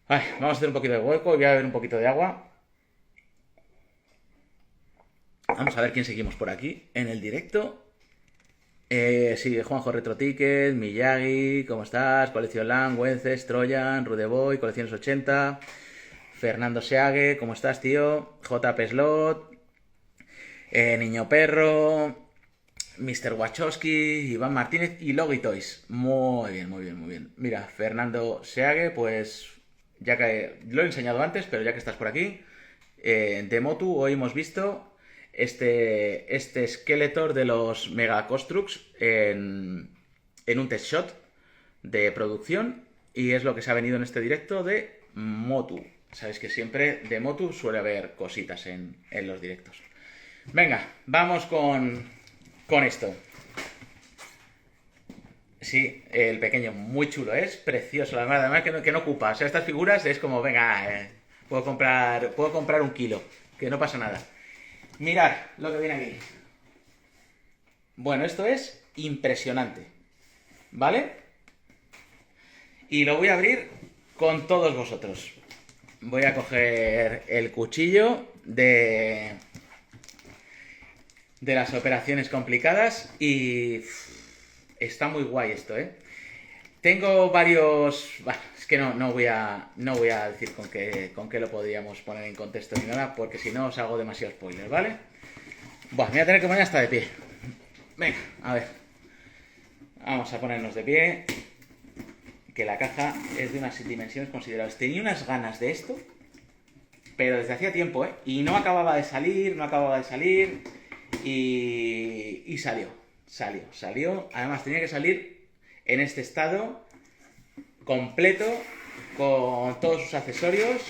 Ay, vamos a hacer un poquito de hueco y voy a beber un poquito de agua. Vamos a ver quién seguimos por aquí en el directo. Sí, Juanjo Retro Ticket, Miyagi, ¿cómo estás? Colección Land, Wences, Troyan, Rudeboy, Colecciones 80, Fernando Seague, ¿cómo estás, tío? JP Slot, Niño Perro, Mr. Wachowski, Iván Martínez y Logi Toys. Muy bien, muy bien, muy bien. Mira, Fernando Seague, pues ya que lo he enseñado antes, pero ya que estás por aquí, de Motu hoy hemos visto este Skeletor de los Mega Constructs en un test shot de producción, y es lo que se ha venido en este directo de Motu. Sabéis que siempre de Motu suele haber cositas en los directos. Venga, vamos con esto. Sí, el pequeño, muy chulo, es precioso, además que no ocupa. O sea, estas figuras es como, venga, puedo comprar un kilo, que no pasa nada. Mirad lo que viene aquí. Bueno, esto es impresionante, ¿vale? Y lo voy a abrir con todos vosotros. Voy a coger el cuchillo de las operaciones complicadas y está muy guay esto, ¿eh? Tengo varios... Bueno, es que no voy a decir con qué lo podríamos poner en contexto ni nada, porque si no os hago demasiado spoiler, ¿vale? Buah, me voy a tener que poner hasta de pie. Venga, a ver. Vamos a ponernos de pie, que la caja es de unas dimensiones considerables. Tenía unas ganas de esto, pero desde hacía tiempo, ¿eh? Y no acababa de salir, y salió. Además tenía que salir en este estado completo, con todos sus accesorios.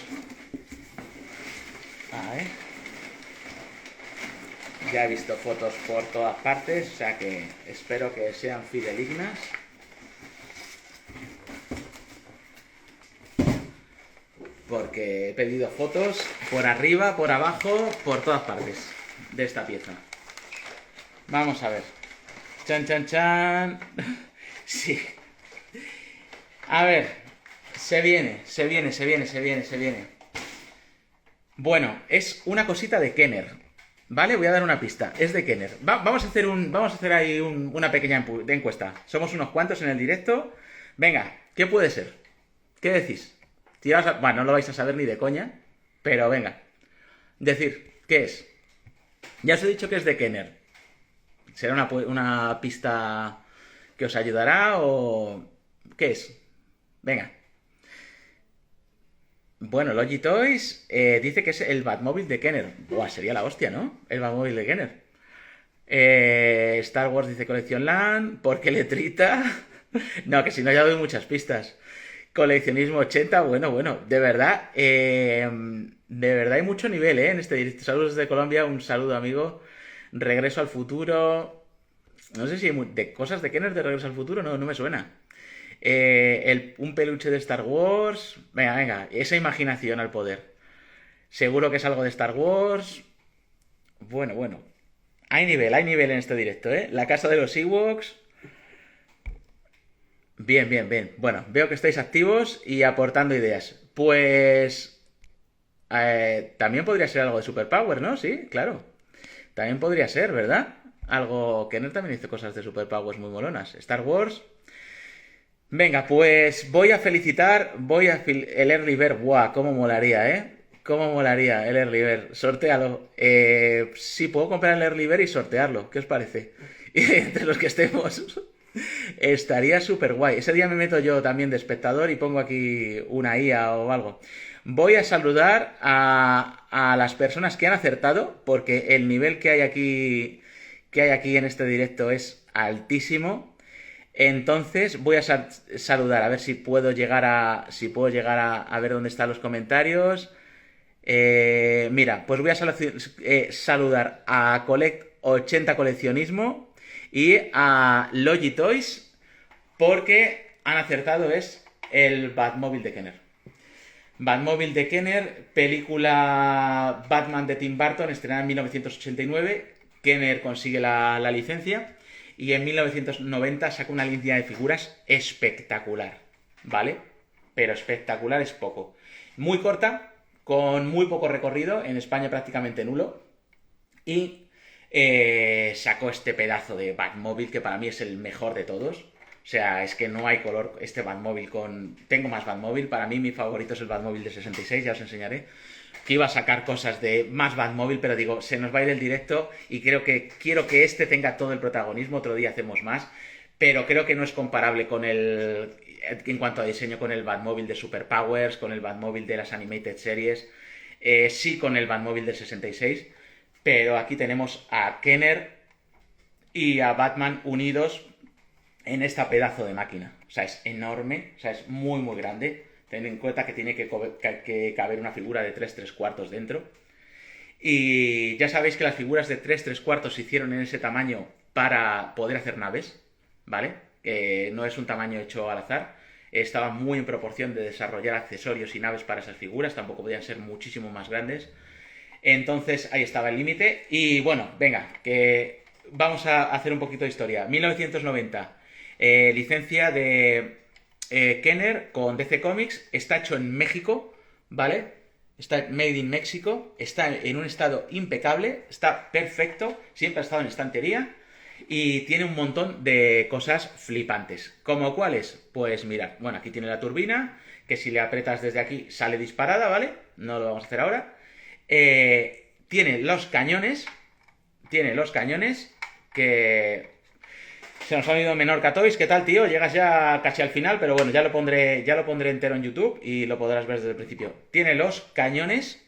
A ver. Ya he visto fotos por todas partes, o sea que espero que sean fidedignas. Porque he pedido fotos por arriba, por abajo, por todas partes de esta pieza. Vamos a ver. Chan, chan, chan. Sí. A ver. Se viene. Bueno, es una cosita de Kenner. ¿Vale? Voy a dar una pista. Es de Kenner. Vamos a hacer ahí una pequeña encuesta. Somos unos cuantos en el directo. Venga, ¿qué puede ser? ¿Qué decís? Bueno, no lo vais a saber ni de coña, pero venga. Decir, ¿qué es? Ya os he dicho que es de Kenner. ¿Será una pista que os ayudará o qué es? Venga. Bueno, Logi Toys dice que es el Batmóvil de Kenner. Buah, sería la hostia, ¿no? El Batmóvil de Kenner. Star Wars dice Colección Land. ¿Por qué letrita? No, que si no ya doy muchas pistas. Coleccionismo 80, bueno, de verdad hay mucho nivel, en este directo. Saludos desde Colombia, un saludo amigo. Regreso al futuro. No sé si de cosas de Kenner de Regreso al futuro, no me suena. Un peluche de Star Wars. Venga, esa imaginación al poder. Seguro que es algo de Star Wars. Bueno. Hay nivel en este directo, ¿eh? La casa de los Ewoks. Bien. Bueno, veo que estáis activos y aportando ideas. Pues también podría ser algo de Superpower, ¿no? Sí, claro. También podría ser, ¿verdad? Algo que Kenner también hizo cosas de Superpowers muy molonas. Star Wars. Venga, pues el Early Bird. ¡Buah! ¿Cómo molaría, eh? ¿Cómo molaría el Early Bird? Sortéalo. Sí, puedo comprar el Early Bird y sortearlo. ¿Qué os parece? Entre los que estemos. Estaría súper guay. Ese día me meto yo también de espectador y pongo aquí una IA o algo. Voy a saludar a las personas que han acertado, porque el nivel que hay aquí en este directo es altísimo. Entonces voy a saludar a ver si puedo llegar a ver dónde están los comentarios. Mira, pues voy a saludar a Collect 80 Coleccionismo y a Logitoys porque han acertado es el Batmóvil de Kenner. Batmóvil de Kenner, película Batman de Tim Burton, estrenada en 1989. Kenner consigue la licencia y en 1990 saca una línea de figuras espectacular, ¿vale? Pero espectacular es poco. Muy corta, con muy poco recorrido, en España prácticamente nulo, y sacó este pedazo de Batmóvil que para mí es el mejor de todos. O sea, es que no hay color este Batmóvil con... Tengo más Batmóvil, para mí mi favorito es el Batmóvil de 66, ya os enseñaré. Que iba a sacar cosas de más Batmóvil, pero digo, se nos va a ir el directo y quiero que este tenga todo el protagonismo, otro día hacemos más, pero creo que no es comparable en cuanto a diseño, con el Batmóvil de Superpowers, con el Batmóvil de las Animated Series, sí con el Batmóvil del 66, pero aquí tenemos a Kenner y a Batman unidos en esta pedazo de máquina. O sea, es enorme, o sea, es muy grande. Ten en cuenta que tiene que caber una figura de 3/4 dentro. Y ya sabéis que las figuras de 3/4 se hicieron en ese tamaño para poder hacer naves, ¿vale? No es un tamaño hecho al azar. Estaba muy en proporción de desarrollar accesorios y naves para esas figuras. Tampoco podían ser muchísimo más grandes. Entonces ahí estaba el límite. Y bueno, venga, que vamos a hacer un poquito de historia. 1990. Licencia de Kenner con DC Comics. Está hecho en México, ¿vale? Está made in México. Está en un estado impecable. Está perfecto. Siempre ha estado en estantería. Y tiene un montón de cosas flipantes. ¿Como cuáles? Pues mirad, bueno, aquí tiene la turbina, que si le aprietas desde aquí sale disparada, ¿vale? No lo vamos a hacer ahora. Tiene los cañones. Que se nos ha unido Menor Catois. ¿Qué tal, tío? Llegas ya casi al final, pero bueno, ya lo pondré entero en YouTube y lo podrás ver desde el principio. Tiene los cañones.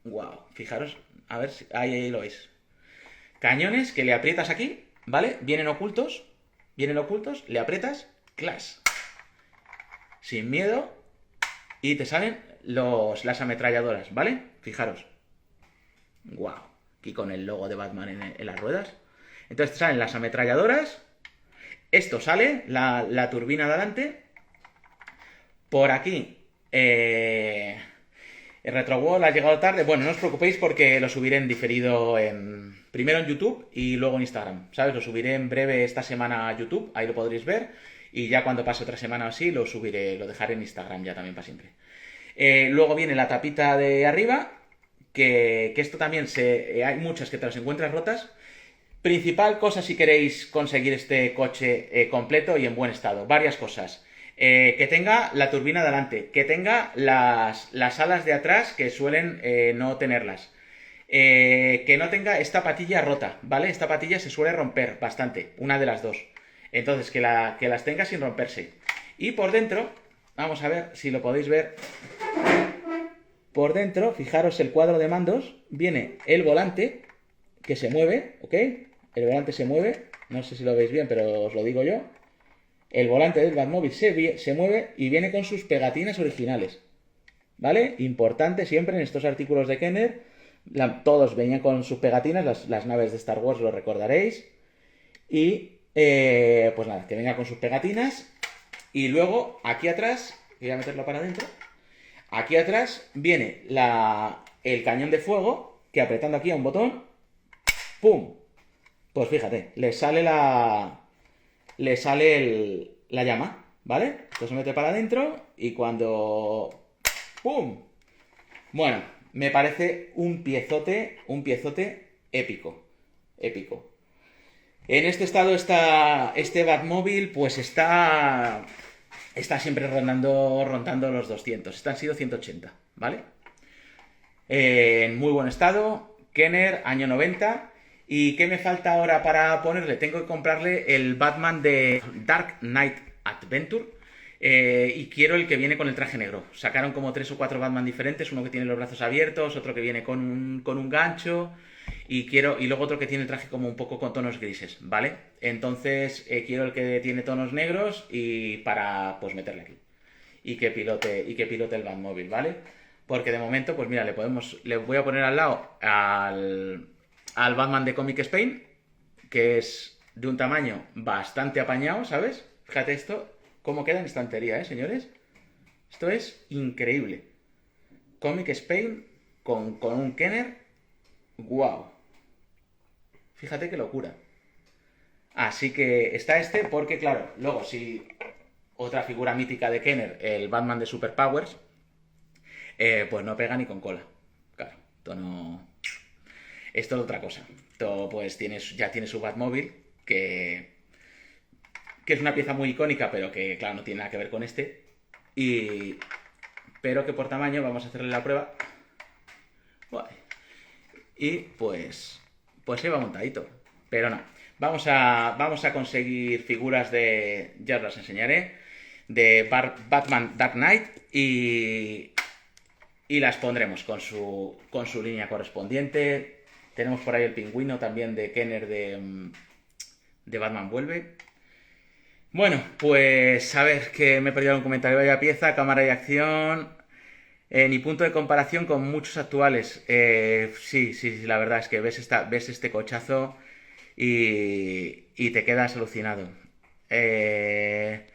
Wow, fijaros, a ver si ahí lo veis. Cañones que le aprietas aquí, ¿vale? Vienen ocultos, le aprietas, clash. Sin miedo. Y te salen las ametralladoras, ¿vale? Fijaros. Wow. Aquí con el logo de Batman en las ruedas. Entonces te salen las ametralladoras. Esto sale, la turbina de adelante. Por aquí. El RetroWall ha llegado tarde. Bueno, no os preocupéis porque lo subiré en diferido primero en YouTube y luego en Instagram. ¿Sabes? Lo subiré en breve esta semana a YouTube. Ahí lo podréis ver. Y ya cuando pase otra semana o así, lo dejaré en Instagram ya también para siempre. Luego viene la tapita de arriba. Que esto también hay muchas que te las encuentras rotas. Principal cosa si queréis conseguir este coche completo y en buen estado. Varias cosas. Que tenga la turbina de adelante. Que tenga las alas de atrás que suelen no tenerlas. Que no tenga esta patilla rota, ¿vale? Esta patilla se suele romper bastante. Una de las dos. Entonces que las tenga sin romperse. Y por dentro, vamos a ver si lo podéis ver. Por dentro, fijaros el cuadro de mandos. Viene el volante que se mueve, ¿ok? El volante se mueve, no sé si lo veis bien, pero os lo digo yo. el volante del Batmóvil se mueve y viene con sus pegatinas originales. ¿Vale? Importante siempre en estos artículos de Kenner. Todos venían con sus pegatinas, las naves de Star Wars lo recordaréis. Y pues nada, que venga con sus pegatinas. Y luego, aquí atrás, voy a meterlo para adentro. Aquí atrás viene el cañón de fuego, que apretando aquí a un botón, ¡pum! Pues fíjate, le sale la llama, ¿vale? Entonces se mete para adentro y cuando... ¡pum! Bueno, me parece un piezote épico. Épico. En este estado está este Batmóvil, pues está siempre rondando los 200. Este han sido 180, ¿vale? En muy buen estado, Kenner, año 90. ¿Y qué me falta ahora para ponerle? Tengo que comprarle el Batman de Dark Knight Adventure. Y quiero el que viene con el traje negro. Sacaron como 3 o 4 Batman diferentes. Uno que tiene los brazos abiertos, otro que viene con un gancho. Y luego otro que tiene el traje como un poco con tonos grises, ¿vale? Entonces quiero el que tiene tonos negros y para pues meterle aquí. Y que pilote el Batmóvil, ¿vale? Porque de momento, pues mira, le voy a poner al lado al Batman de Comic Spain, que es de un tamaño bastante apañado, ¿sabes? Fíjate esto, cómo queda en estantería, señores. Esto es increíble. Comic Spain con un Kenner. ¡Wow! Fíjate qué locura. Así que está este porque, claro, luego si otra figura mítica de Kenner, el Batman de Superpowers, pues no pega ni con cola. Claro, esto no... Esto es otra cosa. Esto pues ya tiene su Batmóvil, que es una pieza muy icónica, pero que, claro, no tiene nada que ver con este. Pero que por tamaño vamos a hacerle la prueba. Y pues ahí va montadito. Pero no. Vamos a conseguir figuras ya os las enseñaré, de Batman Dark Knight y las pondremos con su línea correspondiente. Tenemos por ahí el pingüino también de Kenner de Batman Vuelve. Bueno, pues a ver, que me he perdido un comentario. Vaya pieza, cámara y acción. Ni punto de comparación con muchos actuales. Sí, la verdad es que ves este cochazo y te quedas alucinado. ¿Qué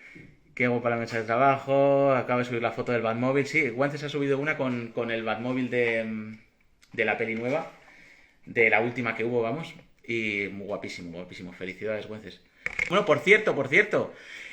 hago para la mesa de trabajo? Acabo de subir la foto del Batmóvil. Sí, Wences ha subido una con el Batmóvil de la peli nueva, de la última que hubo, vamos. Y muy guapísimo, guapísimo. Felicidades, Wences. Bueno, por cierto,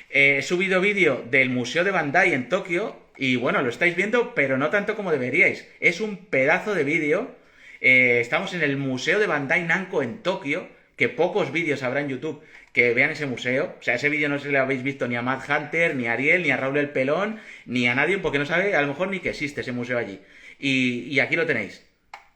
he subido vídeo del Museo de Bandai en Tokio. Y bueno, lo estáis viendo, pero no tanto como deberíais. Es un pedazo de vídeo. Estamos en el Museo de Bandai Namco en Tokio, que pocos vídeos habrá en YouTube que vean ese museo. O sea, ese vídeo no se le habéis visto ni a Mad Hunter, ni a Ariel, ni a Raúl el Pelón, ni a nadie, porque no sabe a lo mejor ni que existe ese museo allí. Y aquí lo tenéis.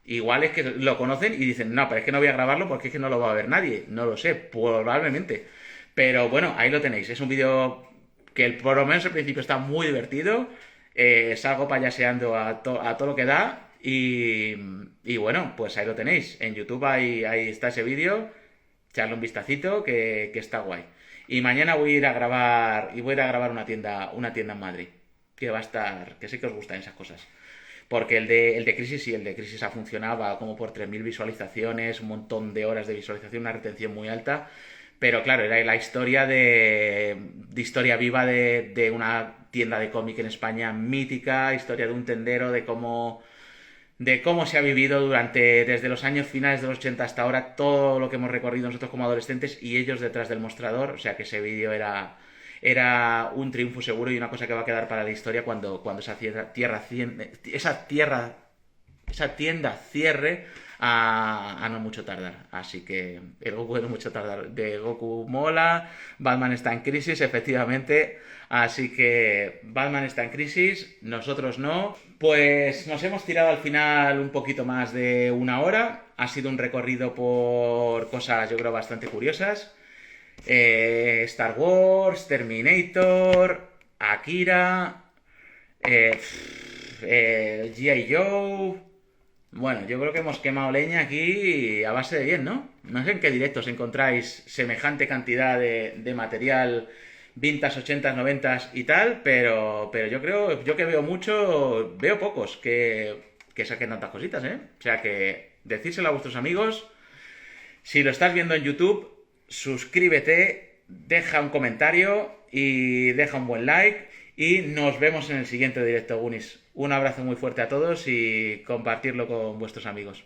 Igual es que lo conocen y dicen, no, pero es que no voy a grabarlo porque es que no lo va a ver nadie. No lo sé, probablemente. Pero bueno, ahí lo tenéis. Es un vídeo que por lo menos al principio está muy divertido. Salgo payaseando a todo lo que da. Y bueno, pues ahí lo tenéis. En YouTube ahí está ese vídeo. Echarle un vistacito que está guay. Y mañana voy a ir a grabar una tienda en Madrid. Que va a estar. Que sé que os gustan esas cosas. Porque el de Crisis sí, el de Crisis ha funcionado como por 3.000 visualizaciones, un montón de horas de visualización, una retención muy alta. Pero claro, era la historia de historia viva de una tienda de cómic en España mítica, historia de un tendero, de cómo se ha vivido desde los años finales de los 80 hasta ahora, todo lo que hemos recorrido nosotros como adolescentes y ellos detrás del mostrador. O sea que ese vídeo era un triunfo seguro y una cosa que va a quedar para la historia cuando esa tienda cierre a no mucho tardar. Así que el Goku de no mucho tardar de Goku mola, Batman está en crisis, efectivamente. Así que Batman está en crisis, nosotros no. Pues nos hemos tirado al final un poquito más de una hora. Ha sido un recorrido por cosas, yo creo, bastante curiosas. Star Wars, Terminator, Akira, G.I. Joe. Bueno, yo creo que hemos quemado leña aquí a base de bien, ¿no? No sé en qué directos encontráis semejante cantidad de material vintage 80s, 90s y tal, pero yo que veo mucho, veo pocos que saquen tantas cositas, ¿eh? O sea que decírselo a vuestros amigos. Si lo estás viendo en YouTube, suscríbete, deja un comentario y deja un buen like. Y nos vemos en el siguiente directo, Gunis. Un abrazo muy fuerte a todos y compartirlo con vuestros amigos.